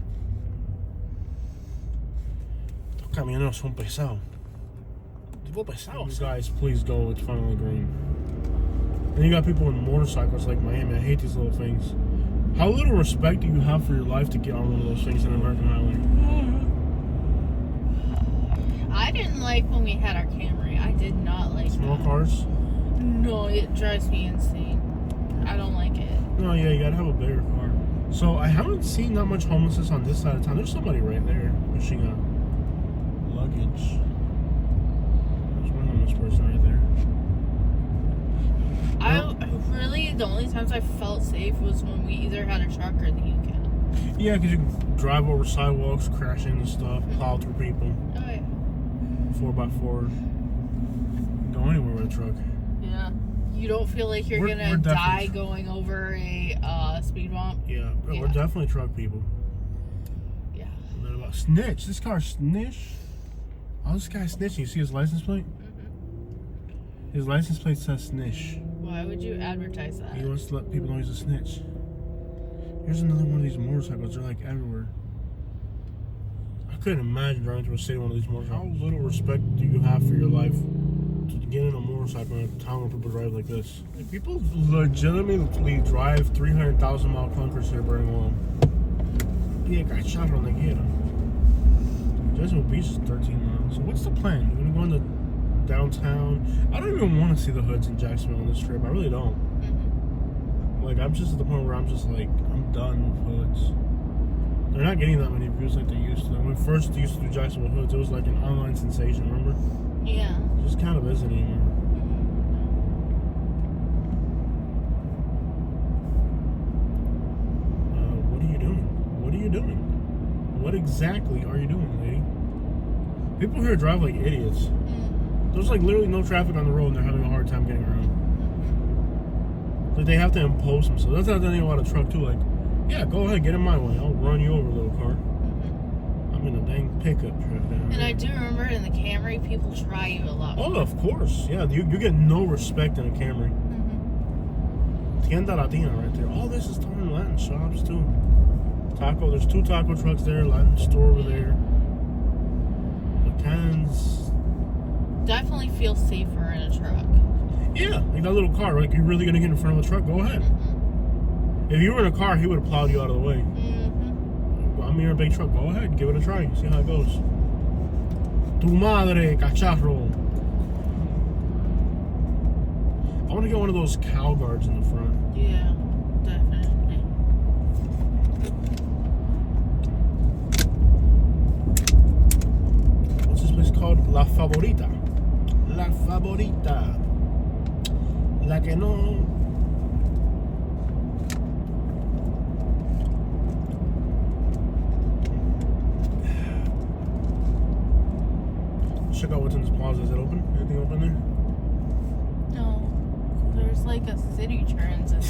Los camioneros son pesados. Guys, please go. It's finally green. And you got people in motorcycles like Miami. I hate these little things. How little respect do you have for your life to get on one of those things in an American highway? I didn't like when we had our Camry. I did not like small cars. No, it drives me insane. I don't like it. No, yeah, you gotta have a bigger car. So I haven't seen that much homelessness on this side of town. There's somebody right there pushing a luggage. There's one homeless person right there. The only times I felt safe was when we either had a truck or the UCAT. Yeah, because you can drive over sidewalks, crash into stuff, plow through people. Oh, yeah. 4x4. Go anywhere with a truck. Yeah. You don't feel like you're going to die going over a speed bump? Yeah, we're definitely truck people. Yeah. And then about Snitch. This car's Snitch. Oh, this guy's snitching. You see his license plate? Mm-hmm. His license plate says Snitch. Why would you advertise that? He wants to let people know he's a snitch. Here's another one of these motorcycles. They're like everywhere. I couldn't imagine driving through a city on one of these motorcycles. How little respect do you have for your life to get in a motorcycle in a town where people drive like this? Like, people legitimately drive 300,000 mile clunkers here burning oil. Yeah, got shot on the ghetto. Jacksonville Beach is 13 miles. So what's the plan? You're gonna go into downtown? I don't even want to see the hoods in Jacksonville on this trip. I really don't. Like, I'm just at the point where I'm just like, I'm done with hoods. They're not getting that many views like they used to. When we first used to do Jacksonville hoods, it was like an online sensation, remember? Yeah. It just kind of isn't anymore. What are you doing? What are you doing? What exactly are you doing, lady? People here drive like idiots. There's like literally no traffic on the road and they're having a hard time getting around. Like, they have to impose themselves. That's not anything about a truck too. Like, yeah, go ahead, get in my way. I'll run you over, little car. I'm in a dang pickup truck down And here. I do remember in the Camry, people try you a lot more. Oh, of course. Yeah, you get no respect in a Camry. Tienda Latina right there. All this is turning Latin shops too. Taco, there's 2 taco trucks there, Latin store over there. McCann's. Definitely feel safer in a truck. Yeah, like that little car. Like, you're really gonna get in front of a truck? Go ahead. If you were in a car, he would have plowed you out of the way. I'm in a big truck. Go ahead, give it a try. See how it goes. Tu madre, cacharro. I want to get one of those cow guards in the front. Yeah, definitely. What's this favorita. La favorita. La que no. Check out what's in this plaza. Is it open? Anything open there? No. There's like a City Trends in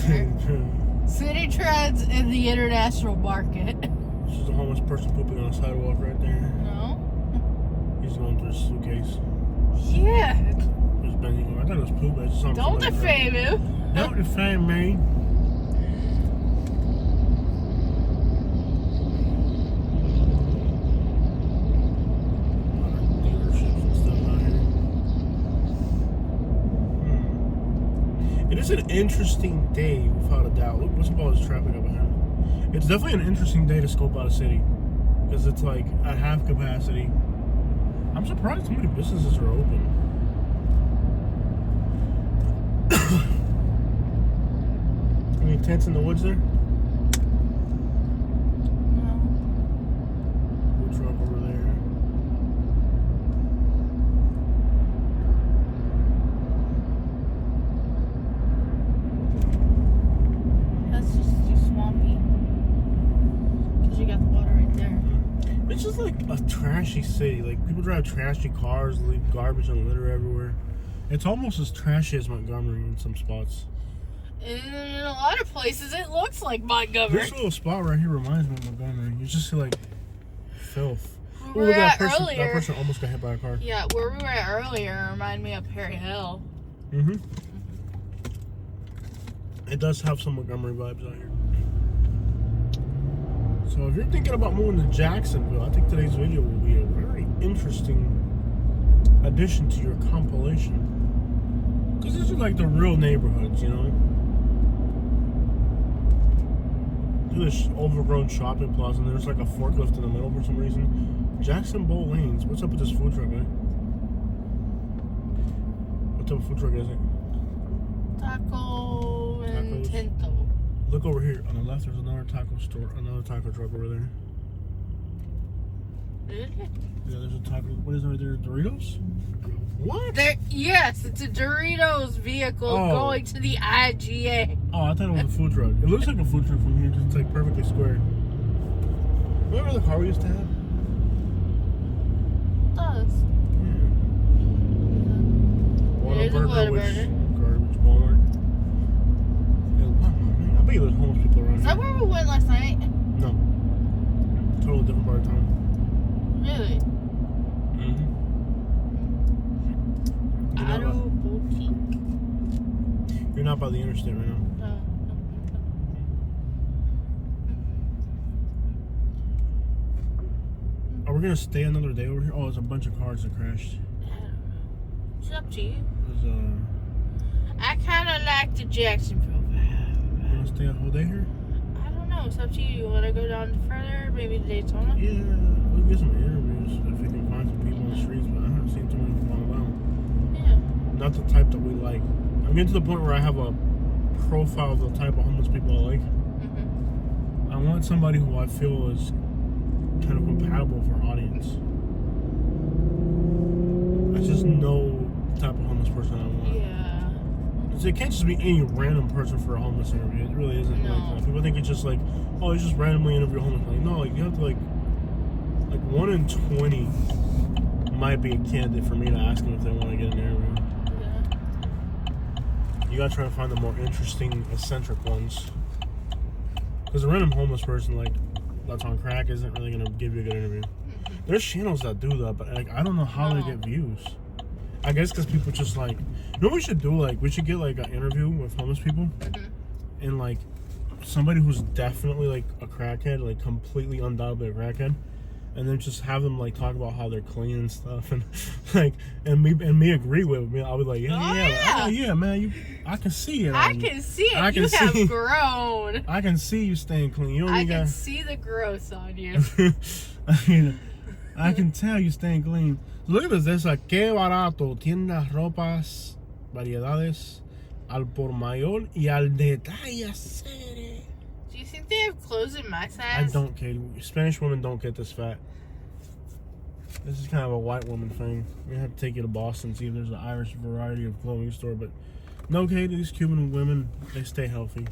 there. City Trends in the international market. This is a homeless person pooping on a sidewalk right there. No? He's going through his suitcase. Yeah. He's bending over. I thought it was poop. I just saw him. Don't defame him. Don't defame me. It's an interesting day, without a doubt. Look, what's all this traffic up ahead? It's definitely an interesting day to scope out a city, because it's like at half capacity. I'm surprised how many businesses are open. Any tents in the woods there? No. Food truck over there. It's just like a trashy city. Like, people drive trashy cars, leave garbage and litter everywhere. It's almost as trashy as Montgomery in some spots. In a lot of places, it looks like Montgomery. This little spot right here reminds me of Montgomery. You just see like filth. Where we were at that earlier. person almost got hit by a car. Yeah, where we were at earlier reminded me of Perry Hill. Mm-hmm. It does have some Montgomery vibes out here. So if you're thinking about moving to Jacksonville, I think today's video will be a very interesting addition to your compilation. Because these are like the real neighborhoods, you know? Look at this overgrown shopping plaza, and there's like a forklift in the middle for some reason. Jackson Bowl Lanes. What's up with this food truck, eh? What type of food truck is it? Taco and Tinto. Look over here. On the left, there's another taco store, another taco truck over there. Really? Yeah, there's a taco. What is it right there? Doritos? What? Yes, it's a Doritos vehicle going to the IGA. Oh, I thought it was a food truck. It looks like a food truck from here, just like perfectly square. Remember the car we used to have? It does. Yeah. There's a Whataburger. Garbage. Walmart. I bet you there's homeless people around Is that where we went last night? No. Totally different part of town. Really? Mm-hmm. Auto Boutique. You're not by the interstate right now. No. Are we gonna stay another day over here? Oh, there's a bunch of cars that crashed. It's up to you. There's I kind of like the Jacksonville vibe. You wanna stay a whole day here? I don't know. It's up to you. You want to go down further? Maybe to Daytona? Yeah, we can get some interviews if we can find some people on the streets, but I haven't seen too many people on the ground. Yeah. Not the type that we like. I'm getting to the point where I have a profile of the type of homeless people I like. Mm-hmm. I want somebody who I feel is kind of compatible for our audience. I just know the type of homeless person I want. Yeah. So it can't just be any random person for a homeless interview. It really isn't No. like that. People think it's just like, oh, you just randomly interview a homeless person. No, like you have to like 1 in 20 might be a candidate for me to ask them if they want to get an interview. Yeah. You gotta try to find the more interesting, eccentric ones. Because a random homeless person like that's on crack isn't really gonna give you a good interview. Mm-hmm. There's channels that do that, but like I don't know how they get views. I guess because people just like, you know what we should do? Like we should get like an interview with homeless people, and like somebody who's definitely like a crackhead, like completely undoubtedly a crackhead, and then just have them like talk about how they're clean and stuff, and like and me agree with me. I'll be like, yeah, man, I can see it. I can see it. You have grown. I can see you staying clean. You I can see the growth on you. I mean, I can tell you staying clean. Look at this. There's a qué barato. Tiendas, ropas, variedades, al por mayor y al detalle. Do you think they have clothes in my size? I don't care. Spanish women don't get this fat. This is kind of a white woman thing. We have to take you to Boston, see if there's an Irish variety of clothing store. But no, Kate, these Cuban women, they stay healthy.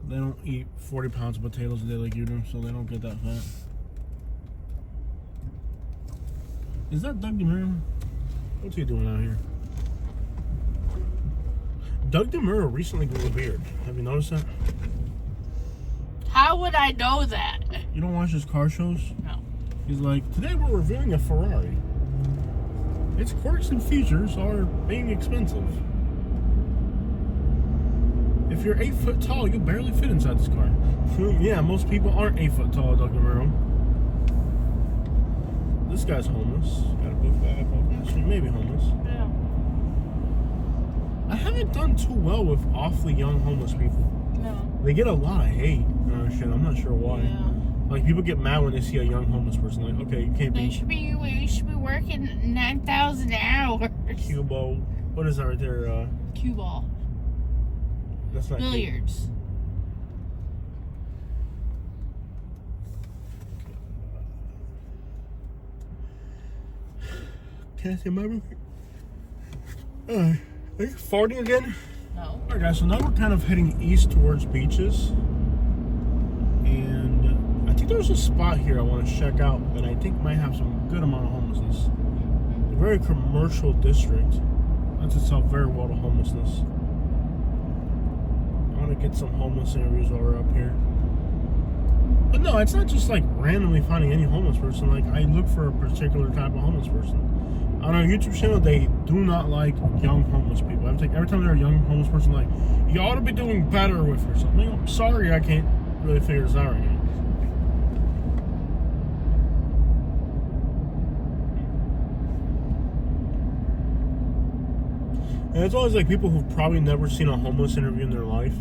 They don't eat 40 pounds of potatoes a day like you do, so they don't get that fat. Is that Doug DeMuro? What's he doing out here? Doug DeMuro recently grew a beard. Have you noticed that? How would I know that? You don't watch his car shows? No. He's like, today we're reviewing a Ferrari. Its quirks and features are being expensive. If you're 8 foot tall, you barely fit inside this car. Yeah, most people aren't 8 foot tall, Doug DeMuro. This guy's homeless. Got a big bag on the street. Maybe homeless. Yeah. I haven't done too well with awfully young homeless people. No. They get a lot of hate. Shit, I'm not sure why. Yeah. Like, people get mad when they see a young homeless person. Like, okay, you can't be... We should be working 9,000 hours. Cue ball. What is that right there? Cue ball. That's not Billiards. Can I see my room? Are you farting again? No. Alright guys, so now we're kind of heading east towards beaches. And I think there's a spot here I want to check out that I think might have some good amount of homelessness. A very commercial district. Lends itself very well to homelessness. I want to get some homeless interviews while we're up here. But no, it's not just like randomly finding any homeless person. Like, I look for a particular type of homeless person. On our YouTube channel, they do not like young homeless people. Every time they're a young homeless person, like, you ought to be doing better with or something. I'm sorry, I can't really figure this out right now. And it's always like people who've probably never seen a homeless interview in their life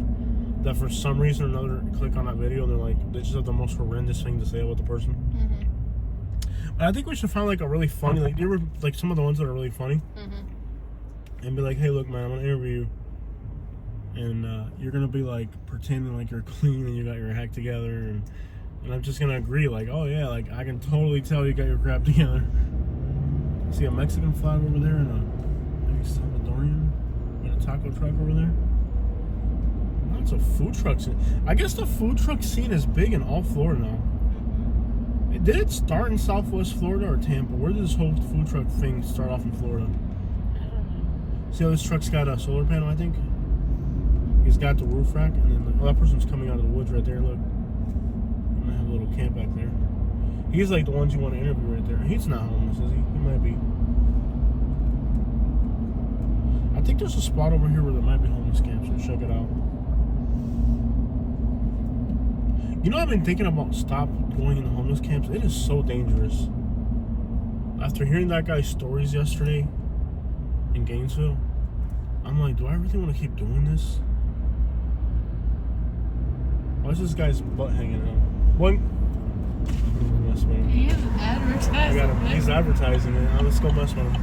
that for some reason or another click on that video and they're like, they just have the most horrendous thing to say about the person. Mm-hmm. But I think we should find like a really funny, like, you ever, like some of the ones that are really funny, and be like, hey, look, man, I'm gonna interview you, and you're gonna be like pretending like you're clean and you got your act together, and I'm just gonna agree, like, oh yeah, like I can totally tell you got your crap together. See a Mexican flag over there and a maybe Salvadorian and a taco truck over there. Lots of food trucks. I guess the food truck scene is big in all Florida now. Did it start in Southwest Florida or Tampa? Where did this whole food truck thing start off in Florida? I don't know. See how this truck's got a solar panel, I think? He's got the roof rack, and then that person's coming out of the woods right there. Look. He might have a little camp back there. He's like the ones you want to interview right there. He's not homeless, is he? He might be. I think there's a spot over here where there might be homeless camps, so check it out. You know, I've been thinking about stop going into homeless camps. It is so dangerous. After hearing that guy's stories yesterday in Gainesville, I'm like, do I really want to keep doing this? Why is this guy's butt hanging out? What? He is advertising. He's advertising it. Let's go mess with him.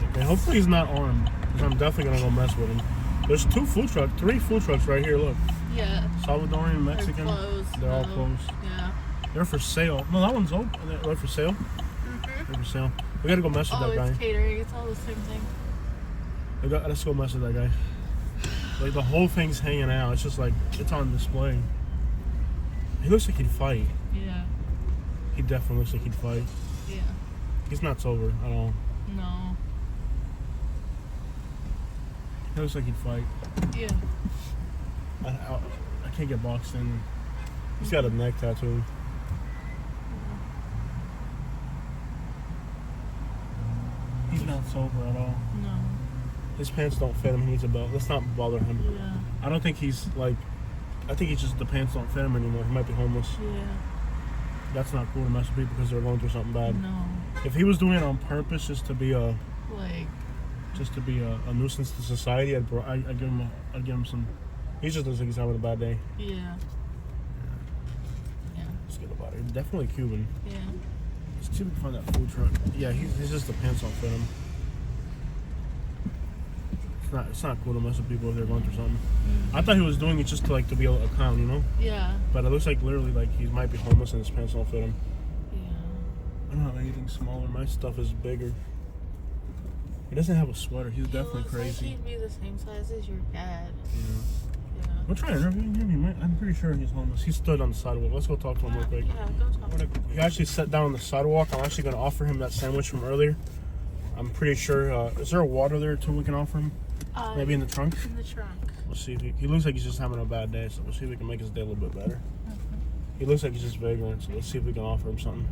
Okay, hopefully he's not armed, because I'm definitely gonna go mess with him. There's three food trucks right here, look. Yeah. Salvadorian, Mexican. They're closed. They're all closed. Yeah. They're for sale. No, that one's open. They're for sale? They're for sale. We gotta go mess with that guy. Oh, it's catering. It's all the same thing. Let's go mess with that guy. Like, the whole thing's hanging out. It's just like, it's on display. He looks like he'd fight. Yeah. He definitely looks like he'd fight. Yeah. He's not sober at all. No. He looks like he'd fight. Yeah. I can't get boxed in. He's got a neck tattoo. He's not sober at all. No. His pants don't fit him. He needs a belt. Let's not bother him. Yeah. I don't think he's like... I think he's just the pants don't fit him anymore. He might be homeless. Yeah. That's not cool to mess with people because they're going through something bad. No. If he was doing it on purpose just to be a... Like... Just to be a nuisance to society, I'd give him some... He just looks like he's having a bad day. Yeah. Yeah. Let's get about it. Definitely Cuban. Yeah. Let's see if we can find that food truck. Yeah, he's just the pants don't fit him. It's not cool to mess with people if they're going through something. I thought he was doing it just to like to be a clown, you know? Yeah. But it looks like literally like he might be homeless and his pants don't fit him. Yeah. I don't have anything smaller. My stuff is bigger. He doesn't have a sweater. He's definitely crazy. Like he'd be the same size as your dad. Yeah. We'll try and interview him. I'm pretty sure he's homeless. He stood on the sidewalk. Let's go talk to him real quick. Yeah, go talk to him. He actually sat down on the sidewalk. I'm actually going to offer him that sandwich from earlier. I'm pretty sure. Is there a water there too we can offer him? Maybe in the trunk? In the trunk. We'll see if he looks like he's just having a bad day, so we'll see if we can make his day a little bit better. He looks like he's just vagrant, so let's see if we can offer him something.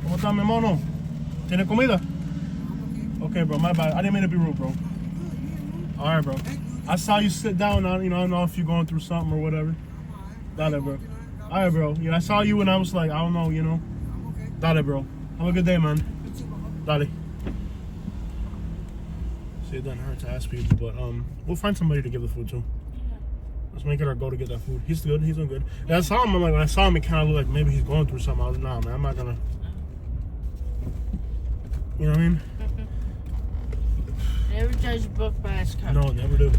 ¿Cómo está, mi mono? ¿Tiene comida? Okay, bro, my bad. I didn't mean to be rude, bro. All right, bro. I saw you sit down. I don't know if you're going through something or whatever. Dale, bro. All right, bro. Yeah, I saw you and I was like, I don't know, you know. Dale, bro. Have a good day, man. Dale. See, it doesn't hurt to ask people, but we'll find somebody to give the food to. Let's make it our goal to get that food. He's good. He's doing good. And I saw him. Like when I saw him, it kind of looked like maybe he's going through something. I was like, nah, man. I'm not gonna. You know what I mean? Never judge a book by its cover. No, never do.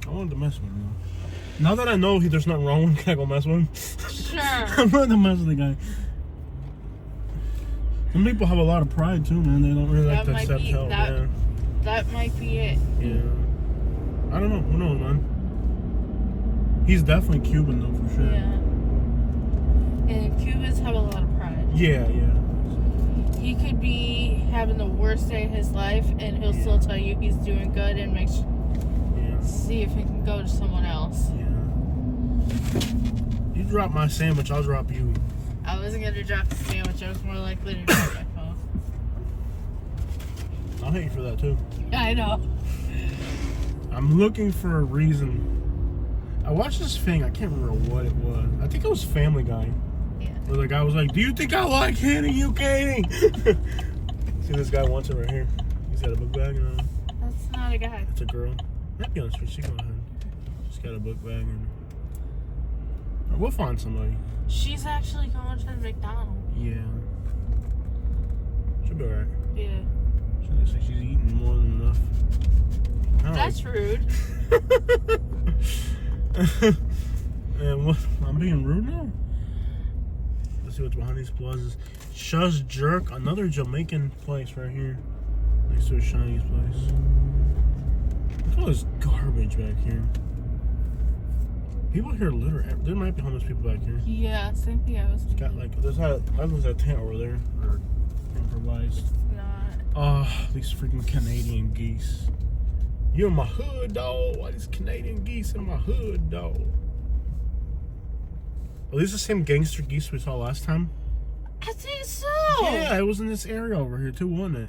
I wanted to mess with him though. Now that I know there's nothing wrong with him, can I go mess with him? Sure. I'm not to mess with the guy. Some people have a lot of pride too, man. They don't really like to accept help. That might be it. Yeah. I don't know. Who knows, man? He's definitely Cuban though, for sure. Yeah. And Cubans have a lot of pride. Yeah. He could be having the worst day of his life, and he'll still tell you he's doing good and see if he can go to someone else. Yeah. You drop my sandwich, I'll drop you. I wasn't gonna drop the sandwich. I was more likely to drop my phone. I'll hate you for that too. I know. I'm looking for a reason. I watched this thing. I can't remember what it was. I think it was Family Guy. Yeah. Where the guy was like, "Do you think I like hitting you, Katie?" See, this guy wants it right here. He's got a book bag and That's not a guy. it's a girl. Might be on the street. She go ahead. She's got a book bag and we'll find somebody. She's actually going to the McDonald's. Yeah. She'll be alright. Yeah. She looks like she's eating more than enough. That's rude. And what? I'm being rude now? Let's see what's behind these plazas. Shush Jerk, another Jamaican place right here. Next to a Chinese place. Look at all this garbage back here. People here litter. There might be homeless people back here. Yeah, same thing I was It's got like, there's a tent over there. Or improvised. not. These freaking Canadian geese. You're in my hood, dog. Why these Canadian geese in my hood, dog? Are these the same gangster geese we saw last time? I think so. Yeah, it was in this area over here too, wasn't it?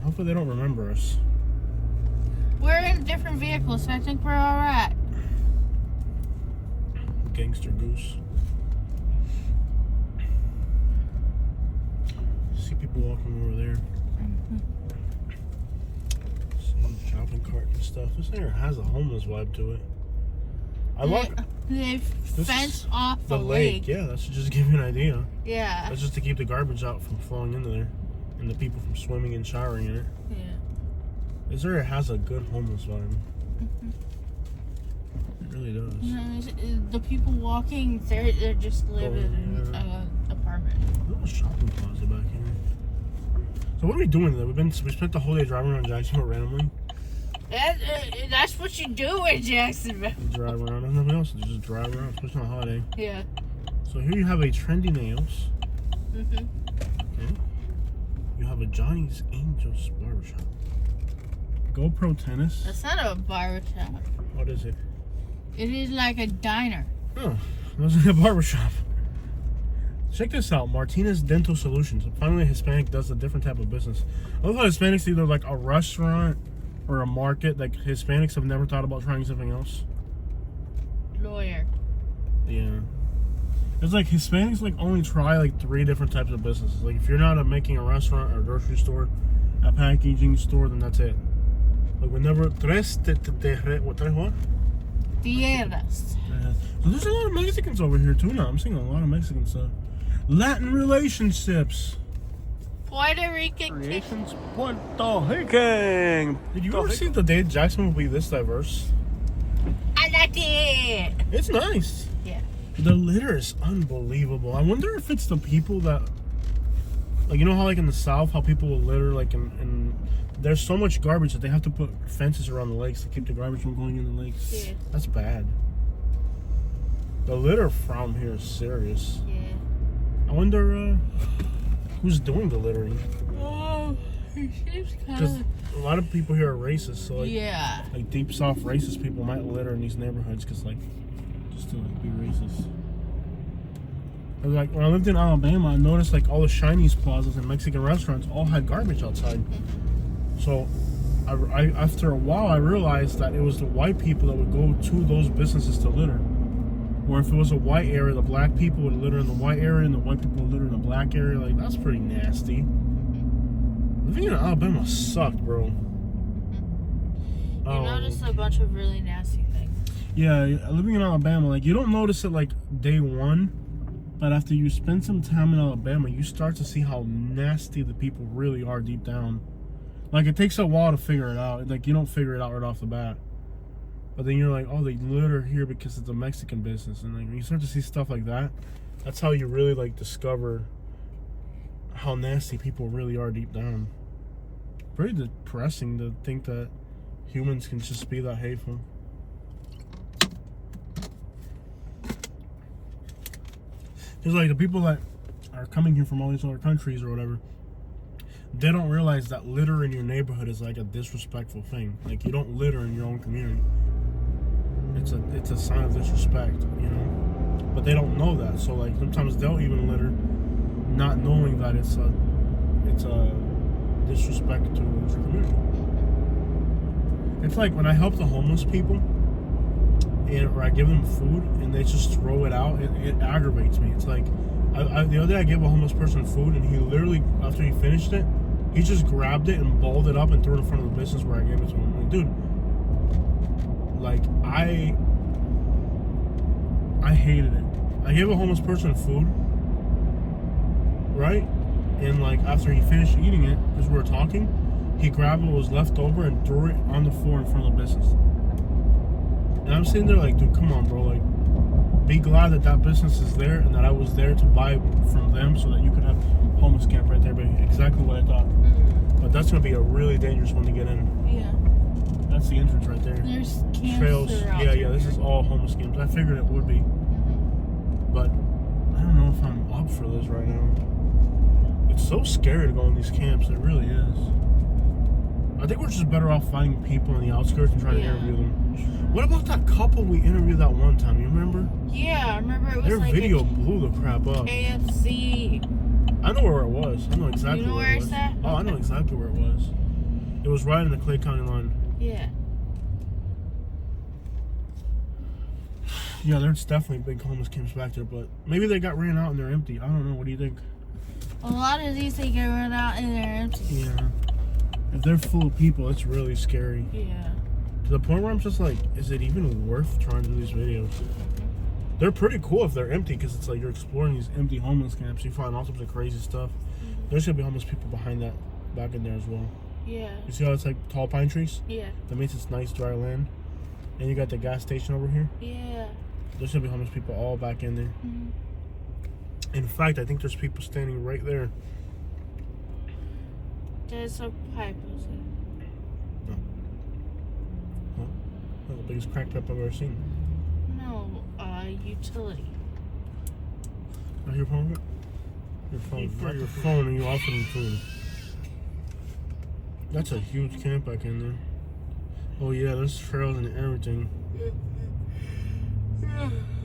Hopefully they don't remember us. We're in a different vehicle, so I think we're all right. Gangster goose. See people walking over there. See shopping cart and stuff. This area has a homeless vibe to it. They've fenced off the lake. Yeah, that should just give you an idea. Yeah. That's just to keep the garbage out from flowing into there, and the people from swimming and showering in it. Yeah. This area has a good homeless vibe. It really does. The people walking, they're just living in an apartment. Little shopping plaza back here. So what are we doing today? We spent the whole day driving around Jacksonville randomly. That's what you do in Jacksonville. Drive around. There's nothing else to do. Just drive around, especially on a holiday. Yeah. So here you have a Trendy Nails. Okay. You have a Johnny's Angels Barbershop. GoPro Tennis. That's not a barbershop. What is it? It is like a diner. Oh, it was like a barbershop. Check this out. Martinez Dental Solutions. Finally, a Hispanic does a different type of business. I love how Hispanics either like a restaurant or a market. Like Hispanics have never thought about trying something else. Lawyer. Yeah. It's like Hispanics like only try like 3 different types of businesses. Like if you're not making a restaurant or a grocery store, a packaging store, then that's it. Like whenever what? Tienes. There's a lot of Mexicans over here too now. I'm seeing a lot of Mexican stuff. Latin relationships. Puerto Rican. Creations Puerto Rican. Did you ever see the day Jacksonville will be this diverse? I like it. It's nice. Yeah. The litter is unbelievable. I wonder if it's the people that, like, you know how like in the South, how people will litter, like, and there's so much garbage that they have to put fences around the lakes to keep the garbage from going in the lakes. Yeah. That's bad. The litter from here is serious. Yeah. I wonder who's doing the littering. Oh, it seems kind Because of. a lot of people here are racist, so like, Yeah. like deep South racist people might litter in these neighborhoods because like just to like be racist. And, like when I lived in Alabama, I noticed like all the Chinese plazas and Mexican restaurants all had garbage outside. So I after a while I realized that it was the white people that would go to those businesses to litter. Or if it was a white area, the black people would litter in the white area and the white people would litter in the black area. Like, that's pretty nasty. Living in Alabama sucked, bro. You noticed a bunch of really nasty things. Yeah, living in Alabama, like, you don't notice it, like, day one. But after you spend some time in Alabama, you start to see how nasty the people really are deep down. Like, it takes a while to figure it out. Like, you don't figure it out right off the bat. But then you're like, oh, they litter here because it's a Mexican business. And like, when you start to see stuff like that, that's how you really like discover how nasty people really are deep down. Pretty depressing to think that humans can just be that hateful. There's like the people that are coming here from all these other countries or whatever, they don't realize that litter in your neighborhood is like a disrespectful thing. Like, you don't litter in your own community. It's a sign of disrespect, you know. But they don't know that, so like sometimes they'll even litter, not knowing that it's a disrespect to your community. It's like when I help the homeless people, or I give them food and they just throw it out. It aggravates me. It's like the other day I gave a homeless person food and he literally, after he finished it, he just grabbed it and balled it up and threw it in front of the business where I gave it to him. Like, dude. Like, I hated it. I gave a homeless person food, right? And like after he finished eating it, because we were talking, he grabbed what was left over and threw it on the floor in front of the business. And I'm sitting there like, dude, come on, bro. Like, be glad that that business is there and that I was there to buy from them so that you could have homeless camp right there. But exactly what I thought. But that's gonna be a really dangerous one to get in. Yeah. That's the entrance right there. There's camps trails. Yeah. This is all homeless camps. I figured it would be, but I don't know if I'm up for this right now. It's so scary to go in these camps. It really is. I think we're just better off finding people in the outskirts and trying to interview them. What about that couple we interviewed that one time? You remember? Yeah, I remember it was Their like video blew the crap up. KFC. I know where it was. I know exactly You know where where it was. it's at? Oh, I know exactly where it was. It was right in the Clay County line. Yeah. Yeah, there's definitely big homeless camps back there, but maybe they got ran out and they're empty. I don't know. What do you think? A lot of these they get run out and they're empty. Yeah. If they're full of people, it's really scary. Yeah. To the point where I'm just like, is it even worth trying to do these videos? They're pretty cool if they're empty, because it's like you're exploring these empty homeless camps. You find all sorts of crazy stuff. There's gonna be homeless people behind that, back in there as well. Yeah. You see how it's like tall pine trees? Yeah. That means it's nice dry land. And you got the gas station over here. Yeah. There's gonna be homeless people all back in there. Mm-hmm. In fact, I think there's people standing right there. There's a pipe. The biggest crack pipe I've ever seen. No, utility. Oh, your phone? Your phone. Not your phone, and you offer them food. That's a huge camp back in there. Oh yeah, there's trails and everything.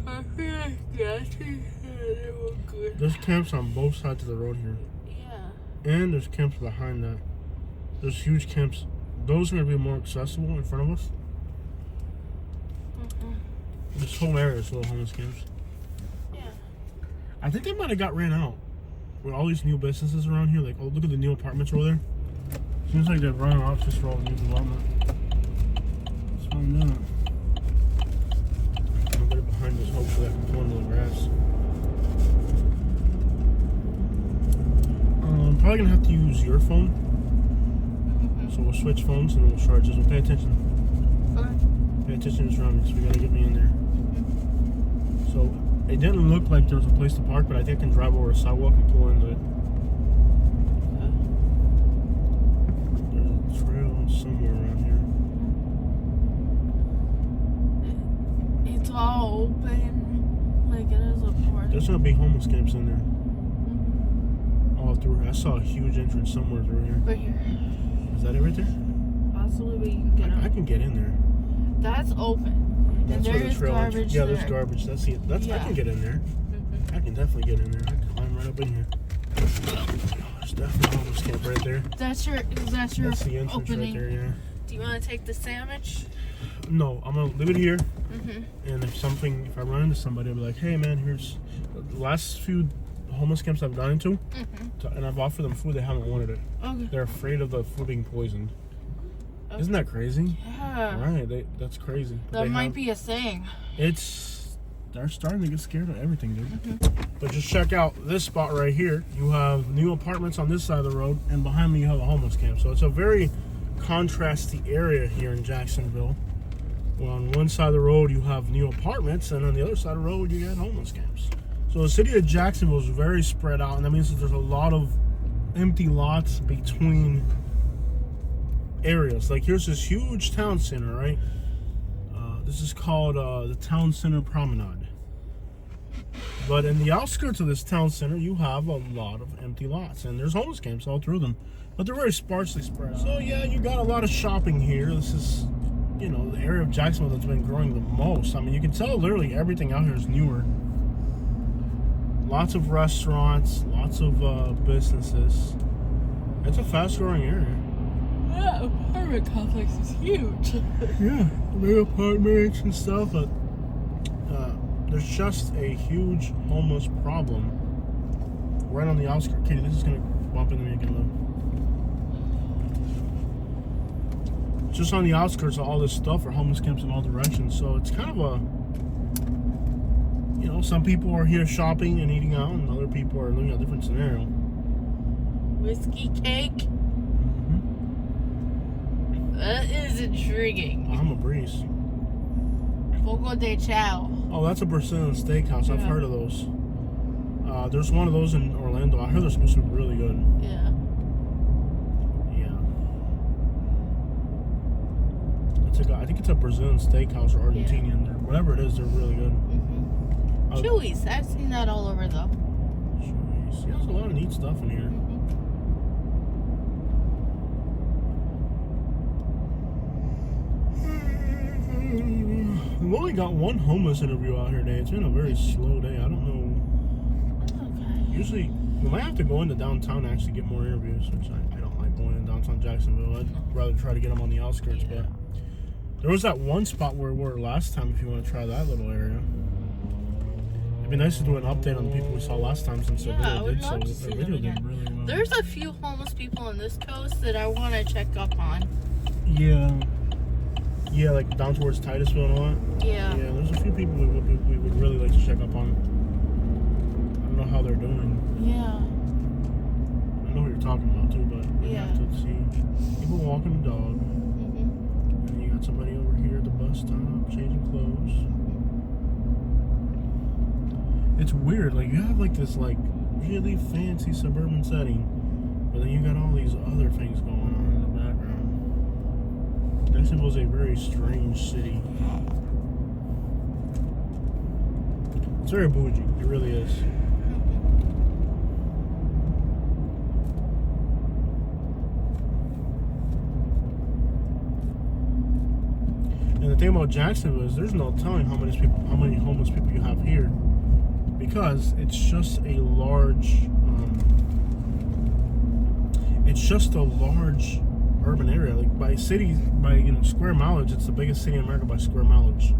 I feel like There's camps on both sides of the road here. Yeah. And there's camps behind that. There's huge camps. Those are going to be more accessible in front of us. This whole area is full of homeless camps. Yeah. I think they might have got ran out. With all these new businesses around here. Like, oh, look at the new apartments over there. Seems like they're running out just for all the new development. Let's find out. so that I can pull into the grass. I'm probably gonna have to use your phone. So we'll switch phones and we'll charge this. We'll pay attention. Okay. Pay attention to the surroundings. We gotta get me in there. So it didn't look like there was a place to park, but I think I can drive over a sidewalk and pull into it. There's a trail somewhere around here. It's all open. Like it is a park. There's gonna be homeless camps in there. All through. I saw a huge entrance somewhere through here. Right here. Is that it right there? Possibly, but you can get I can get in there. That's open. That's And where there's the trail garbage entrance. Yeah, there. there's garbage. That's it. I can get in there. Mm-hmm. I can definitely get in there. I can climb right up in here. There's definitely a homeless camp right there. That's your That's the entrance opening. right there, yeah. Do you want to take the sandwich? No, I'm gonna leave it here. Mm-hmm. And if I run into somebody, I'll be like, hey man, here's the last few homeless camps I've gone into, and I've offered them food, they haven't wanted it. Okay. They're afraid of the food being poisoned. Okay. Isn't that crazy? Yeah. Right, that's crazy. That might be a thing. They're starting to get scared of everything, dude. But just check out this spot right here. You have new apartments on this side of the road, and behind me you have a homeless camp. So it's a very contrasty area here in Jacksonville. Well, on one side of the road you have new apartments, and on the other side of the road you got homeless camps. So the city of Jacksonville is very spread out, and that means that there's a lot of empty lots between areas. Like here's this huge town center, right? This is called the Town Center Promenade. But in the outskirts of this town center, you have a lot of empty lots, and there's homeless camps all through them. But they're very sparsely spread out. So yeah, you got a lot of shopping here. This is, the area of Jacksonville that's been growing the most. I mean, you can tell literally everything out here is newer. Lots of restaurants, lots of businesses. It's a fast-growing area. That apartment complex is huge. Yeah, big apartments and stuff, but there's just a huge homeless problem right on the outskirts. Katie, this is gonna bump into me again, though. Just on the outskirts of all this stuff are homeless camps in all directions, so it's kind of a, some people are here shopping and eating out, and other people are living a different scenario. Whiskey cake? That is intriguing. I'm a breeze. Fogo de Chao. Oh, that's a Brazilian steakhouse. I've heard of those. There's one of those in Orlando. I heard they're supposed to be really good. Yeah. I think it's a Brazilian steakhouse or Argentinian or whatever it is. They're really good. Chewy's. I've seen that all over though. Chewy's. Yeah, there's a lot of neat stuff in here. We've only got one homeless interview out here today. It's been a very slow day. I don't know. Okay. Usually, we might have to go into downtown to actually get more interviews, which I don't like going in downtown Jacksonville. I'd rather try to get them on the outskirts. But there was that one spot where we were last time if you want to try that little area. It'd be nice to do an update on the people we saw last time since the video did so. The video did really well. There's a few homeless people on this coast that I want to check up on. Yeah, like down towards Titusville and all that. Yeah. Yeah, there's a few people we would really like to check up on. I don't know how they're doing. Yeah. I know what you're talking about too, but we have to see people walking the dog. And then you got somebody over here at the bus stop changing clothes. It's weird, like you have like this like really fancy suburban setting, but then you got all these other things going on in the background. Jacksonville's a very strange city. It's very bougie, it really is. And the thing about Jacksonville is there's no telling how many homeless people you have here, because it's just a large urban area. Like by square mileage, it's the biggest city in America by square mileage.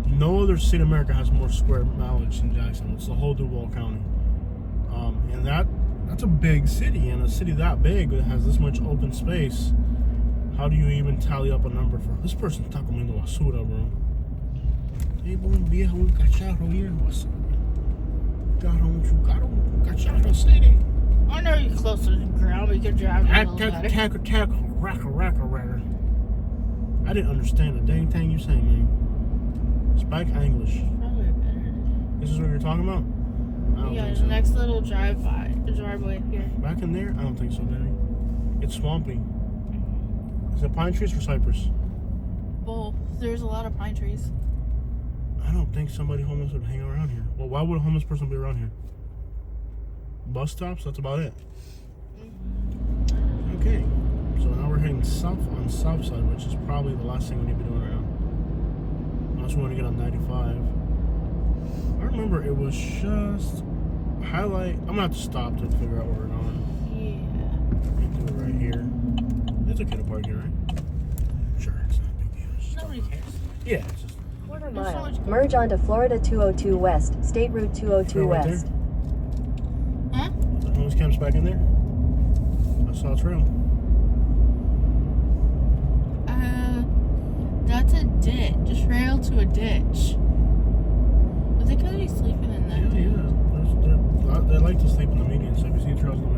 No other city in America has more square mileage than Jacksonville. It's the whole Duval County, and that's a big city. And a city that big that has this much open space, how do you even tally up a number for this person's taco menos basura, bro? Hey, buen viejo, un cacharro viejo. Got on cacharro city. I know you're close to the ground. We could drive a little better. Tack, racker. I didn't understand a dang thing you saying, man. Speak English. Probably better. This is what you're talking about? I don't think so. The next little driveway here. Back in there? I don't think so, Danny. It's swampy. Is it pine trees or cypress? Both. There's a lot of pine trees. I don't think somebody homeless would hang around here. Well, why would a homeless person be around here? Bus stops? That's about it. Okay. So now we're heading south on Southside, which is probably the last thing we need to be doing right now. Unless we want to get on 95. I remember it was just highlight. I'm gonna have to stop to figure out where we're going. Yeah. Do it right here. It's okay to park here, right? Sure, it's not a big deal. Nobody cares. Yeah, it's just Quarter mile. Merge onto Florida 202 West, State Route 202 right West. there. Huh? The homeless camp's back in there. I saw a trail. That's a ditch. Trail to a ditch. But they could be sleeping in there. Yeah. They like to sleep in the median, so if you see trails in the